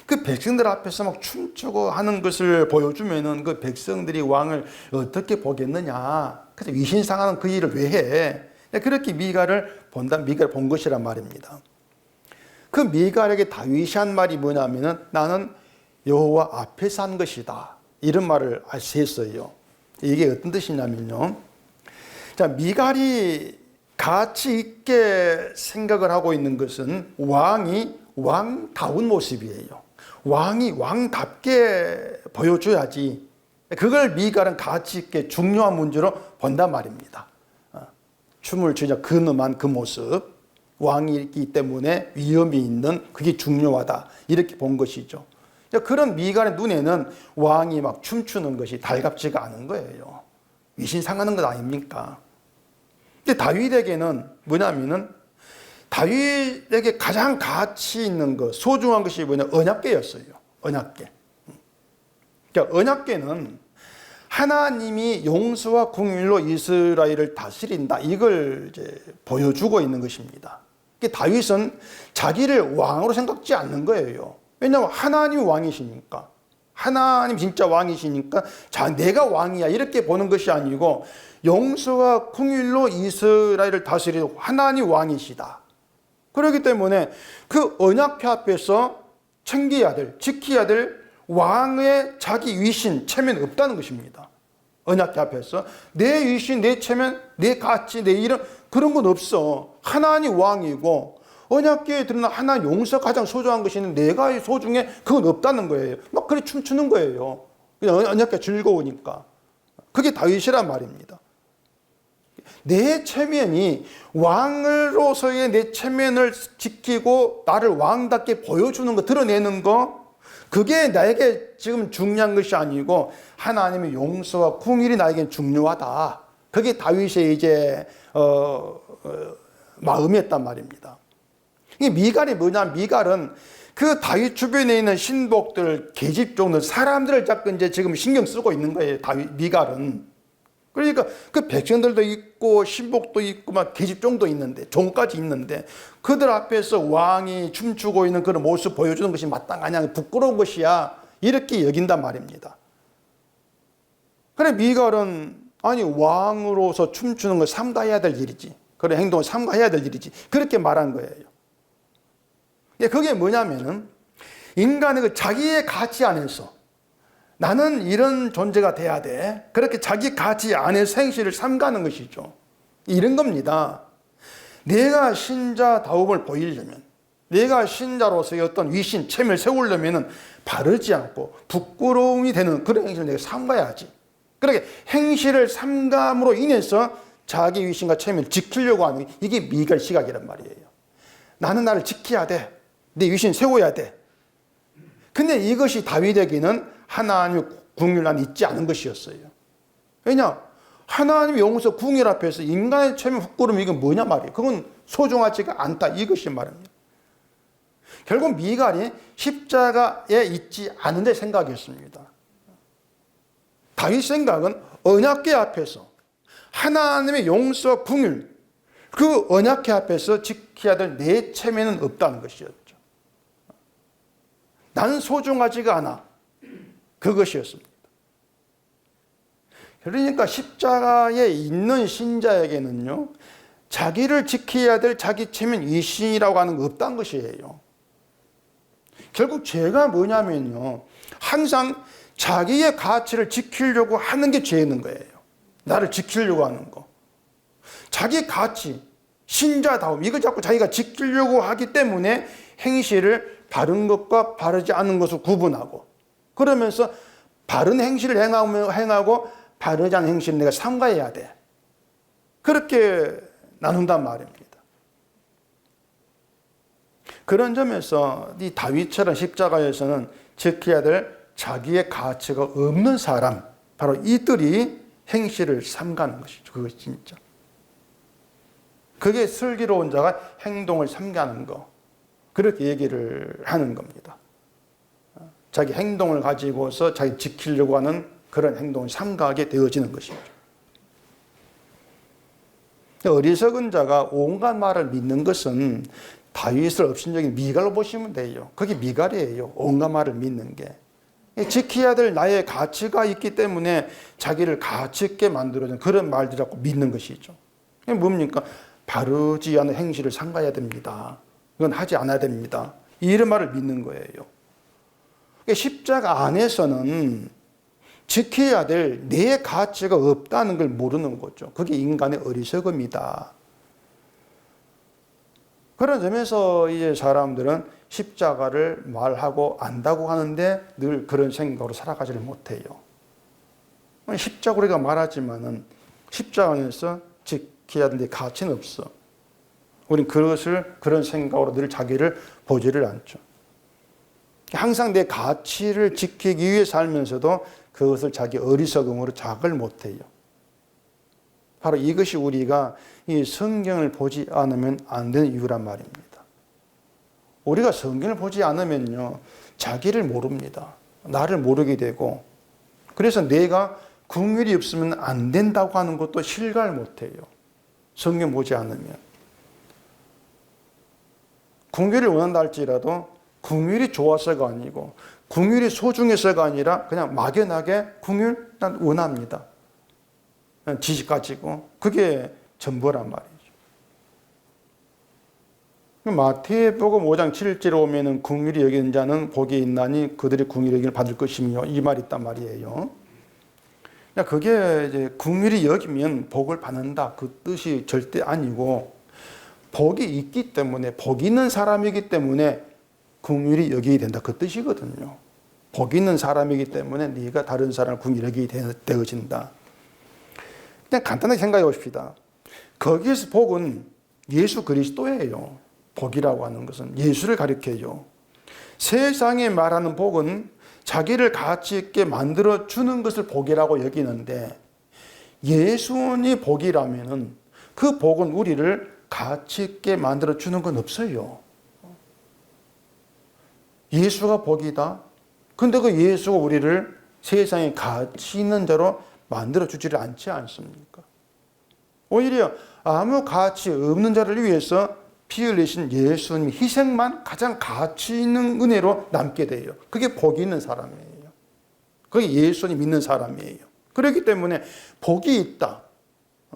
그 백성들 앞에서 막 춤추고 하는 것을 보여주면은 그 백성들이 왕을 어떻게 보겠느냐. 그래서 위신상하는 그 일을 왜 해? 그렇게 미갈을 본 것이란 말입니다. 그 미갈에게 다윗이 한 말이 뭐냐면은 나는 여호와 앞에서 한 것이다. 이런 말을 했어요. 이게 어떤 뜻이냐면요. 자, 미갈이 가치 있게 생각을 하고 있는 것은 왕이 왕다운 모습이에요. 왕이 왕답게 보여줘야지. 그걸 미갈은 가치 있게 중요한 문제로 본단 말입니다. 춤을 추자 근엄한 그 모습, 왕이기 때문에 위험이 있는 그게 중요하다. 이렇게 본 것이죠. 그런 미갈의 눈에는 왕이 막 춤추는 것이 달갑지가 않은 거예요. 위신상하는 것 아닙니까? 근데 다윗에게는 뭐냐면은 다윗에게 가장 가치 있는 것, 소중한 것이 뭐냐? 언약궤였어요. 언약궤. 그러니까 언약궤는 하나님이 용서와 긍휼로 이스라엘을 다스린다. 이걸 이제 보여주고 있는 것입니다. 다윗은 자기를 왕으로 생각지 않는 거예요. 왜냐하면 하나님이 왕이시니까. 하나님 진짜 왕이시니까 자, 내가 왕이야 이렇게 보는 것이 아니고 용서와 긍휼로 이스라엘을 다스리는 하나님 왕이시다. 그렇기 때문에 그 언약궤 앞에서 챙겨야 될, 지켜야 될 왕의 자기 위신, 체면 없다는 것입니다. 언약궤 앞에서 내 위신, 내 체면, 내 가치, 내 이름 그런 건 없어. 하나님 왕이고 언약궤에 드러난 하나님 용서 가장 소중한 것이 있는 내가 소중해 그건 없다는 거예요. 막 그래 춤추는 거예요. 그냥 언약궤 즐거우니까. 그게 다윗이란 말입니다. 내 체면이 왕으로서의 내 체면을 지키고 나를 왕답게 보여주는 거, 드러내는 거 그게 나에게 지금 중요한 것이 아니고 하나님의 용서와 긍휼이 나에겐 중요하다. 그게 다윗의 이제 마음이었단 말입니다. 이 미갈이 뭐냐? 미갈은 그 다윗 주변에 있는 신복들, 계집종들, 사람들을 자꾸 이제 지금 신경 쓰고 있는 거예요. 다윗 미갈은. 그러니까 그 백성들도 있고 신복도 있고 막 계집종도 있는데 종까지 있는데 그들 앞에서 왕이 춤추고 있는 그런 모습 보여주는 것이 마땅하냐 부끄러운 것이야 이렇게 여긴단 말입니다. 그래 미갈은 아니 왕으로서 춤추는 걸 삼가해야 될 일이지 그런 행동을 삼가해야 될 일이지 그렇게 말한 거예요. 그게 뭐냐면은 인간의 그 자기의 가치 안에서 나는 이런 존재가 돼야 돼. 그렇게 자기 가치 안에서 행실을 삼가는 것이죠. 이런 겁니다. 내가 신자다움을 보이려면, 내가 신자로서의 어떤 위신, 체면을 세우려면 바르지 않고 부끄러움이 되는 그런 행실을 내가 삼가야지. 그렇게 행실을 삼감으로 인해서 자기 위신과 체면을 지키려고 하는 게 이게 미갈 시각이란 말이에요. 나는 나를 지켜야 돼. 내 위신 세워야 돼. 근데 이것이 다윗에게는 하나님의 긍휼이 있지 않은 것이었어요. 왜냐? 하나님의 용서 긍휼 앞에서 인간의 체면 부끄러움 이건 뭐냐 말이에요. 그건 소중하지가 않다 이것이 말입니다. 결국 미갈이 십자가에 있지 않은 데 생각이었습니다. 다윗 생각은 언약궤 앞에서 하나님의 용서와 긍휼 그 언약궤 앞에서 지켜야 될 내 체면은 없다는 것이었죠. 나는 소중하지가 않아. 그것이었습니다. 그러니까 십자가에 있는 신자에게는요, 자기를 지켜야 될 자기 체면 위신이라고 하는 거 없다는 것이에요. 결국 죄가 뭐냐면요, 항상 자기의 가치를 지키려고 하는 게 죄는 거예요. 나를 지키려고 하는 거. 자기 가치, 신자다움, 이걸 자꾸 자기가 지키려고 하기 때문에 행실을 바른 것과 바르지 않은 것을 구분하고 그러면서 바른 행실을 행하고 바르지 않은 행실을 내가 삼가해야 돼. 그렇게 나눈단 말입니다. 그런 점에서 이 다윗처럼 십자가에서는 지켜야 될 자기의 가치가 없는 사람, 바로 이들이 행실을 삼가는 것이죠. 그것이 진짜. 그게 슬기로운 자가 행동을 삼가는 거. 그렇게 얘기를 하는 겁니다. 자기 행동을 가지고서 자기 지키려고 하는 그런 행동을 삼가하게 되어지는 것이죠. 어리석은 자가 온갖 말을 믿는 것은 다윗을 업신여긴 미갈로 보시면 돼요. 그게 미갈이에요. 온갖 말을 믿는 게. 지켜야 될 나의 가치가 있기 때문에 자기를 가치 있게 만들어준 그런 말들 자꾸 믿는 것이죠. 뭡니까? 바르지 않은 행실을 삼가야 됩니다. 그건 하지 않아야 됩니다. 이런 말을 믿는 거예요. 그러니까 십자가 안에서는 지켜야 될 내 가치가 없다는 걸 모르는 거죠. 그게 인간의 어리석음이다. 그런 점에서 이제 사람들은 십자가를 말하고 안다고 하는데 늘 그런 생각으로 살아가지를 못해요. 십자가 우리가 말하지만은 십자가 안에서 지켜야 될 가치는 없어. 우리는 그런 생각으로 늘 자기를 보지를 않죠. 항상 내 가치를 지키기 위해 살면서도 그것을 자기 어리석음으로 자각을 못해요. 바로 이것이 우리가 이 성경을 보지 않으면 안 되는 이유란 말입니다. 우리가 성경을 보지 않으면요, 자기를 모릅니다. 나를 모르게 되고, 그래서 내가 긍휼이 없으면 안 된다고 하는 것도 실감을 못해요. 성경 보지 않으면. 긍휼을 원한다 할지라도 긍휼이 좋아서가 아니고 긍휼이 소중해서가 아니라 그냥 막연하게 긍휼 난 원합니다. 지식 가지고 그게 전부란 말이죠. 마태복음 5장 7절에 오면은 긍휼히 여기는 자는 복이 있나니 그들이 긍휼히 여김을 받을 것이며 이 말이 있단 말이에요. 그게 이제 긍휼히 여기면 복을 받는다 그 뜻이 절대 아니고 복이 있기 때문에 복 있는 사람이기 때문에 긍휼히 여기게 된다 그 뜻이거든요. 복 있는 사람이기 때문에 네가 다른 사람을 긍휼히 여기게 되어진다. 그냥 간단하게 생각해 봅시다. 거기에서 복은 예수 그리스도예요. 복이라고 하는 것은 예수를 가리켜요. 세상에 말하는 복은 자기를 가치 있게 만들어 주는 것을 복이라고 여기는데 예수님이 복이라면은 그 복은 우리를 가치 있게 만들어 주는 건 없어요. 예수가 복이다. 근데 그 예수가 우리를 세상에 가치 있는 자로 만들어 주지를 않지 않습니까? 오히려 아무 가치 없는 자를 위해서 피 흘리신 예수님 희생만 가장 가치 있는 은혜로 남게 돼요. 그게 복이 있는 사람이에요. 그게 예수님 믿는 사람이에요. 그렇기 때문에 복이 있다.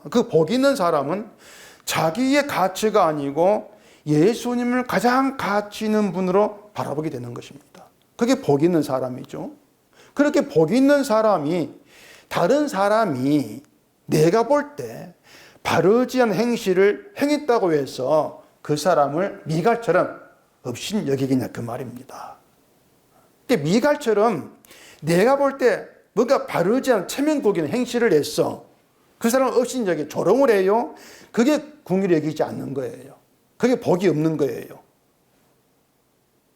그 복이 있는 사람은 자기의 가치가 아니고 예수님을 가장 가치 있는 분으로 바라보게 되는 것입니다. 그게 복 있는 사람이죠. 그렇게 복 있는 사람이 다른 사람이 내가 볼 때 바르지 않은 행실을 행했다고 해서 그 사람을 미갈처럼 없인 여기겠냐 그 말입니다. 미갈처럼 내가 볼 때 뭔가 바르지 않은 체면곡이는 행실을 했어. 그 사람을 없인 여기 조롱을 해요. 그게 긍휼히 여기지 않는 거예요. 그게 복이 없는 거예요.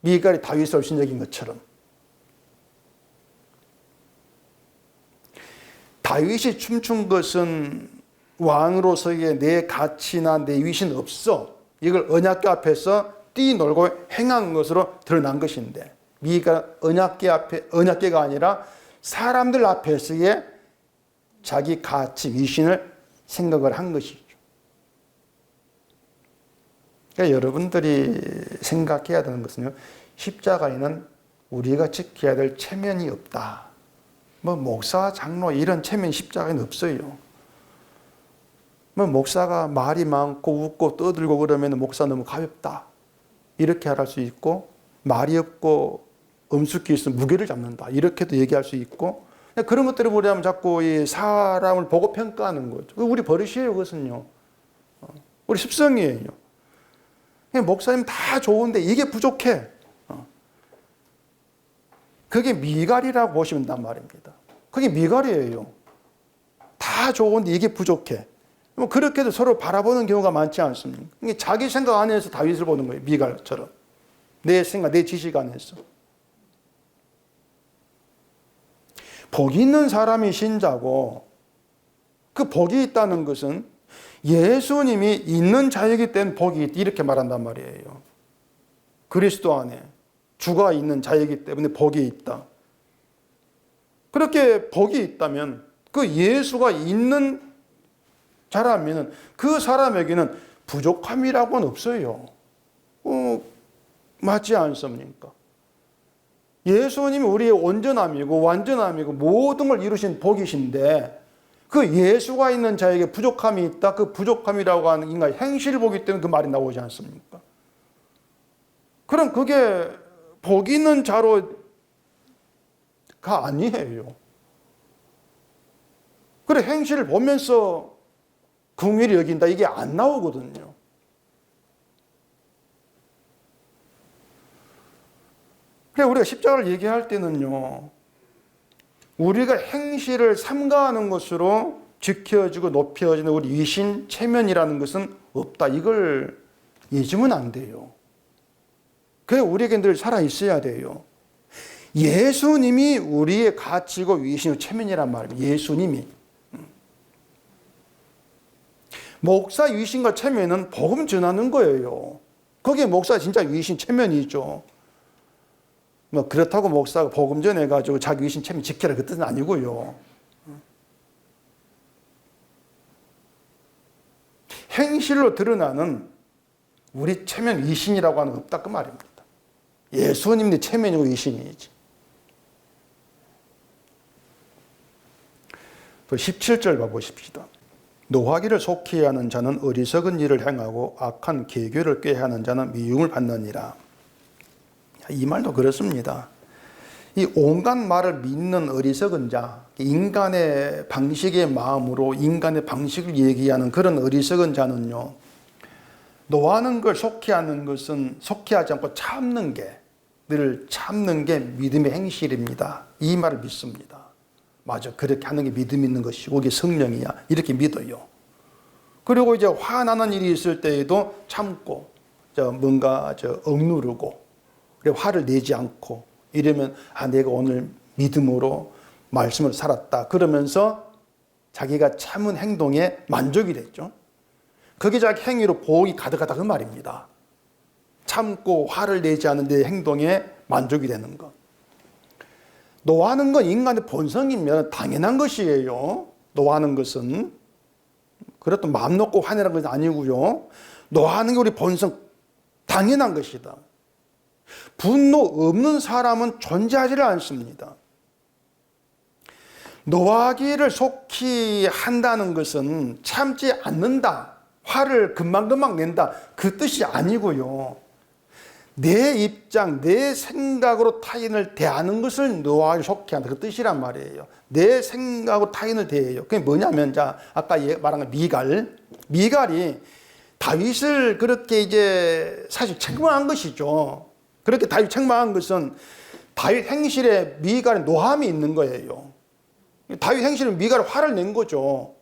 미갈이 다윗을 없인 여긴 것처럼. 다윗이 춤춘 것은 왕으로서의 내 가치나 내 위신 없어. 이걸 언약궤 앞에서 뛰놀고 행한 것으로 드러난 것인데 미가 언약궤가 아니라 사람들 앞에서의 자기 가치 위신을 생각을 한 것이죠. 그러니까 여러분들이 생각해야 되는 것은요, 십자가에는 우리가 지켜야 될 체면이 없다. 목사, 장로 이런 체면 십자가에는 없어요. 목사가 말이 많고 웃고 떠들고 그러면 목사 너무 가볍다. 이렇게 할 수 있고, 말이 없고 엄숙히 있으면 무게를 잡는다. 이렇게도 얘기할 수 있고, 그런 것들을 보려면 자꾸 이 사람을 보고 평가하는 거죠. 우리 버릇이에요, 그것은요. 우리 습성이에요. 목사님 다 좋은데 이게 부족해. 그게 미갈이라고 보시면 된단 말입니다. 그게 미갈이에요. 다 좋은데 이게 부족해. 그렇게도 서로 바라보는 경우가 많지 않습니까? 자기 생각 안에서 다윗을 보는 거예요. 미갈처럼. 내 생각, 내 지식 안에서. 복이 있는 사람이 신자고 그 복이 있다는 것은 예수님이 있는 자이기 때문에 복이 있다. 이렇게 말한단 말이에요. 그리스도 안에 주가 있는 자이기 때문에 복이 있다. 그렇게 복이 있다면 그 예수가 있는 자라면 그 사람에게는 부족함이라고는 없어요. 맞지 않습니까? 예수님이 우리의 온전함이고 완전함이고 모든 걸 이루신 복이신데 그 예수가 있는 자에게 부족함이 있다. 그 부족함이라고 하는 인간의 행실을 보기 때문에 그 말이 나오지 않습니까? 그럼 그게 복 있는 자로가 아니에요. 그래, 행실을 보면서 긍휼히 여긴다, 이게 안 나오거든요. 그래, 우리가 십자가를 얘기할 때는요, 우리가 행실을 삼가하는 것으로 지켜지고 높여지는 우리 위신 체면이라는 것은 없다, 이걸 잊으면 안 돼요. 그래, 우리에게 늘 살아있어야 돼요. 예수님이 우리의 가치고 위신이고 체면이란 말입니다. 예수님이. 목사 위신과 체면은 복음 전하는 거예요. 거기에 목사 진짜 위신 체면이죠. 뭐 그렇다고 목사가 복음 전해가지고 자기 위신 체면 지켜라, 그 뜻은 아니고요. 행실로 드러나는 우리 체면 위신이라고 하는 거 없다, 그 말입니다. 예수님의 체면이고 위신이지. 또 17절 봐보십시다. 노하기를 속히 하는 자는 어리석은 일을 행하고 악한 계교를 꾀하는 자는 미움을 받느니라. 이 말도 그렇습니다. 이 온갖 말을 믿는 어리석은 자, 인간의 방식의 마음으로 인간의 방식을 얘기하는 그런 어리석은 자는요, 노하는 걸 속히 하는 것은 속히 하지 않고 참는 게, 늘 참는 게 믿음의 행실입니다. 이 말을 믿습니다. 맞아, 그렇게 하는 게 믿음 있는 것이고 그게 성령이야, 이렇게 믿어요. 그리고 이제 화나는 일이 있을 때에도 참고 뭔가 억누르고 화를 내지 않고 이러면 내가 오늘 믿음으로 말씀을 살았다, 그러면서 자기가 참은 행동에 만족이 됐죠. 그게 자기 행위로 복이 가득하다, 그 말입니다. 참고 화를 내지 않은 내 행동에 만족이 되는 것. 노하는 건 인간의 본성이면 당연한 것이에요. 노하는 것은. 그렇다고 마음 놓고 화내라는 것은 아니고요. 노하는 게 우리 본성, 당연한 것이다. 분노 없는 사람은 존재하지를 않습니다. 노하기를 속히 한다는 것은 참지 않는다, 화를 금방금방 낸다, 그 뜻이 아니고요. 내 입장, 내 생각으로 타인을 대하는 것을 노하기를 속히 한다, 그 뜻이란 말이에요. 내 생각으로 타인을 대해요. 그게 뭐냐면, 아까 말한 미갈이 다윗을 그렇게 이제 사실 책망한 것이죠. 그렇게 다윗 책망한 것은 다윗 행실에 미갈의 노함이 있는 거예요. 다윗 행실에 미갈이 화를 낸 거죠.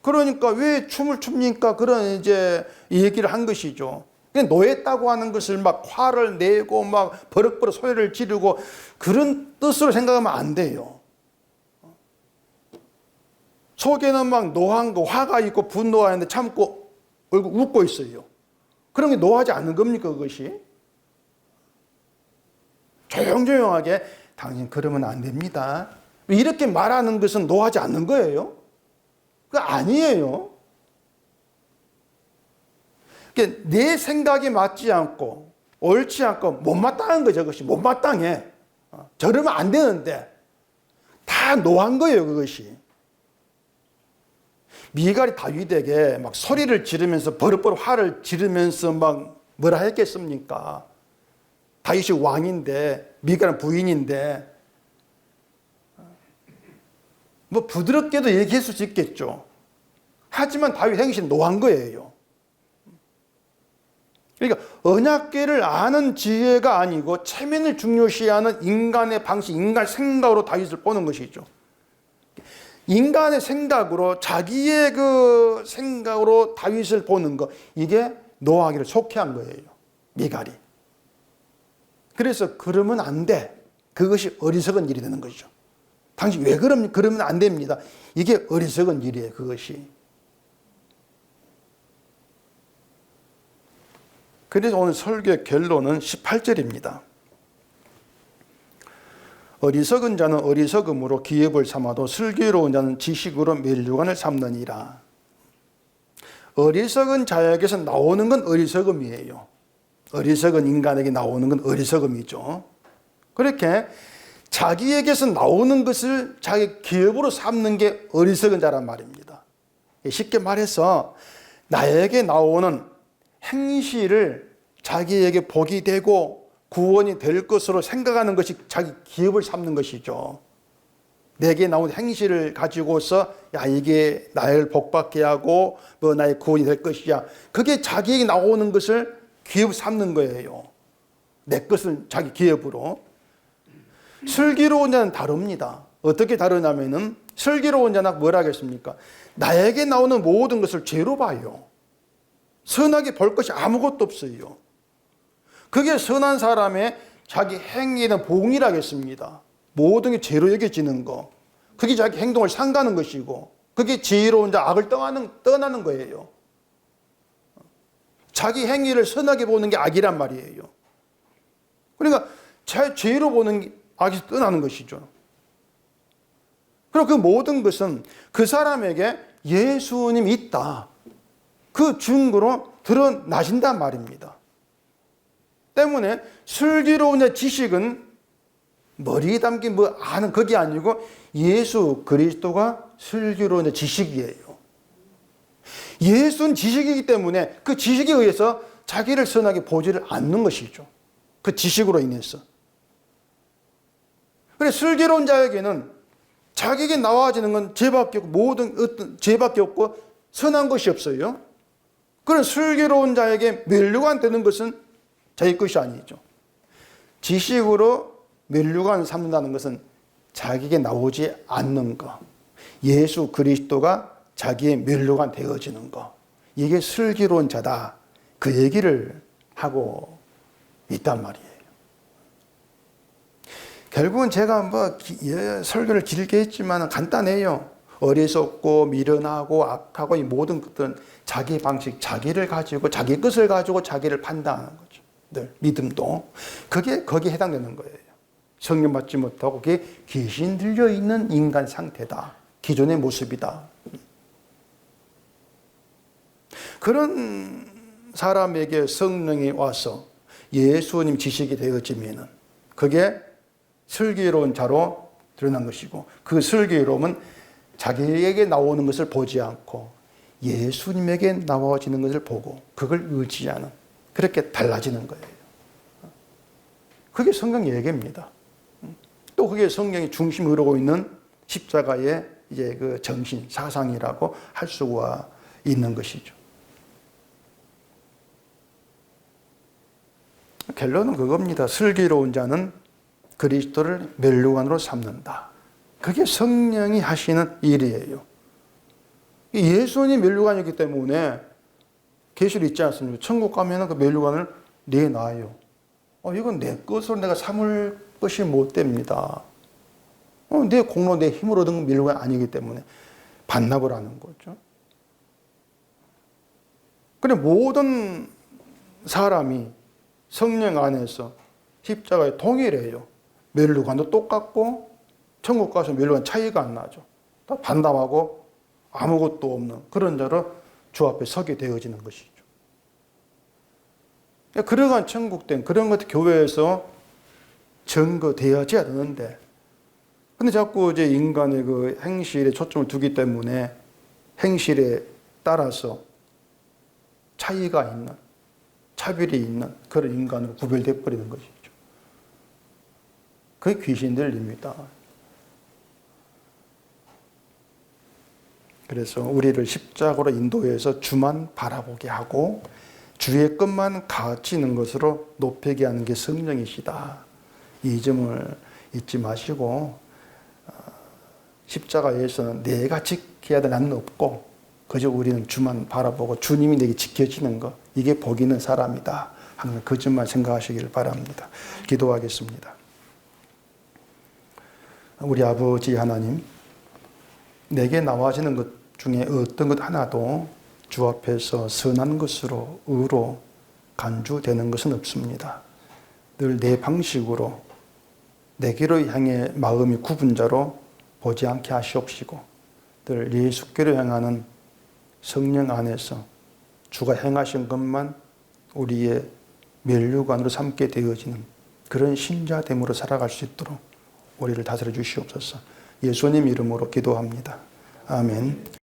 그러니까 왜 춤을 춥니까? 그런 이제 얘기를 한 것이죠. 노했다고 하는 것을 막 화를 내고 막 버럭버럭 소리를 지르고 그런 뜻으로 생각하면 안 돼요. 속에는 막 노한 거, 화가 있고 분노가 있는데 참고 얼굴 웃고 있어요. 그런 게 노하지 않는 겁니까, 그것이? 조용조용하게 당신 그러면 안 됩니다, 이렇게 말하는 것은 노하지 않는 거예요? 그거 아니에요. 내 생각에 맞지 않고 옳지 않고 못마땅한 거죠. 그것이 못마땅해. 저러면 안 되는데 다 노한 거예요, 그것이. 미갈이 다윗에게 막 소리를 지르면서 버럭버럭 화를 지르면서 막 뭐라 했겠습니까? 다윗이 왕인데 미갈은 부인인데 뭐 부드럽게도 얘기했을 수 있겠죠. 하지만 다윗 행실은 노한 거예요. 그러니까 언약궤를 아는 지혜가 아니고 체면을 중요시하는 인간의 방식, 인간 생각으로 다윗을 보는 것이죠. 인간의 생각으로, 자기의 그 생각으로 다윗을 보는 것, 이게 노하기를 속히 한 거예요, 미갈이. 그래서 그러면 안 돼, 그것이 어리석은 일이 되는 것이죠. 당신 왜 그러면 안 됩니다, 이게 어리석은 일이에요, 그것이. 그래서 오늘 설교의 결론은 18절입니다. 어리석은 자는 어리석음으로 기업을 삼아도 슬기로운 자는 지식으로 면류관을 삼느니라. 어리석은 자에게서 나오는 건 어리석음이에요. 어리석은 인간에게 나오는 건 어리석음이죠. 그렇게 자기에게서 나오는 것을 자기 기업으로 삼는 게 어리석은 자란 말입니다. 쉽게 말해서 나에게 나오는 행실을 자기에게 복이 되고 구원이 될 것으로 생각하는 것이 자기 기업을 삼는 것이죠. 내게 나온 행실을 가지고서 야 이게 나를 복받게 하고 뭐 나의 구원이 될 것이야. 그게 자기에게 나오는 것을 기업 삼는 거예요. 내 것을 자기 기업으로. 슬기로운 자는 다릅니다. 어떻게 다르냐면은 슬기로운 자는 뭐라 하겠습니까? 나에게 나오는 모든 것을 죄로 봐요. 선하게 볼 것이 아무것도 없어요. 그게 선한 사람의 자기 행위에는 봉이라겠습니다. 모든 게 죄로 여겨지는 거. 그게 자기 행동을 삼가는 것이고, 그게 지혜로운 자 악을 떠나는 거예요. 자기 행위를 선하게 보는 게 악이란 말이에요. 그러니까 죄로 보는 게 악에서 떠나는 것이죠. 그리고 그 모든 것은 그 사람에게 예수님이 있다. 그 증거로 드러나신단 말입니다. 때문에 슬기로운 자 지식은 머리에 담긴 뭐 아는 그게 아니고 예수 그리스도가 슬기로운 자 지식이에요. 예수는 지식이기 때문에 그 지식에 의해서 자기를 선하게 보지를 않는 것이죠. 그 지식으로 인해서. 그래 슬기로운 자에게는 자기에게 나와지는 건 죄밖에 없고 모든 어떤 죄밖에 없고 선한 것이 없어요. 그런 슬기로운 자에게 면류관 되는 것은 자기 것이 아니죠. 지식으로 면류관 삼는다는 것은 자기에게 나오지 않는 것. 예수 그리스도가 자기의 면류관 되어지는 것. 이게 슬기로운 자다. 그 얘기를 하고 있단 말이에요. 결국은 제가 뭐 설교를 길게 했지만 간단해요. 어리석고 미련하고 악하고 이 모든 것들은 자기 방식, 자기를 가지고 자기 것을 가지고 자기를 판단하는 거죠. 늘 믿음도 그게 거기에 해당되는 거예요. 성령 받지 못하고 그게 귀신 들려 있는 인간 상태다. 기존의 모습이다. 그런 사람에게 성령이 와서 예수님 지식이 되어지면은 그게 슬기로운 자로 드러난 것이고 그 슬기로움은 자기에게 나오는 것을 보지 않고 예수님에게 나와지는 것을 보고 그걸 의지하는 그렇게 달라지는 거예요. 그게 성경 얘기입니다. 또 그게 성경이 중심을 이루고 있는 십자가의 이제 그 정신, 사상이라고 할 수가 있는 것이죠. 결론은 그겁니다. 슬기로운 자는 그리스도를 면류관으로 삼는다. 그게 성령이 하시는 일이에요. 예수님이 면류관이기 때문에 계시록 있지 않습니까? 천국 가면 그 면류관을 내놔요. 이건 내 것으로 내가 삼을 것이 못 됩니다. 내 공로, 내 힘으로 얻은 면류관이 아니기 때문에 반납을 하는 거죠. 그래 모든 사람이 성령 안에서 십자가에 동일해요. 면류관도 똑같고 천국 가서 면류관 차이가 안 나죠. 다 반납하고 아무것도 없는 그런 자로 주 앞에 서게 되어지는 것이죠. 그러한 천국된 그런 것 교회에서 증거되어져야 되는데 근데 자꾸 이제 인간의 그 행실에 초점을 두기 때문에 행실에 따라서 차이가 있는 차별이 있는 그런 인간으로 구별돼 버리는 것이죠. 그게 귀신들입니다. 그래서 우리를 십자가로 인도해서 주만 바라보게 하고 주의 것만 가르치는 것으로 높이게 하는 게 성령이시다. 이 점을 잊지 마시고 십자가에서는 내가 지켜야 될 나는 없고 그저 우리는 주만 바라보고 주님이 내게 지켜지는 것 이게 복 있는 사람이다. 항상 그 점만 생각하시기를 바랍니다. 기도하겠습니다. 우리 아버지 하나님 내게 나와지는 것 중에 어떤 것 하나도 주 앞에서 선한 것으로 의로 간주되는 것은 없습니다. 늘 내 방식으로 내게로 향해 마음이 굽은 자로 보지 않게 하시옵시고 늘 예수께로 향하는 성령 안에서 주가 행하신 것만 우리의 면류관으로 삼게 되어지는 그런 신자됨으로 살아갈 수 있도록 우리를 다스려 주시옵소서. 예수님 이름으로 기도합니다. 아멘.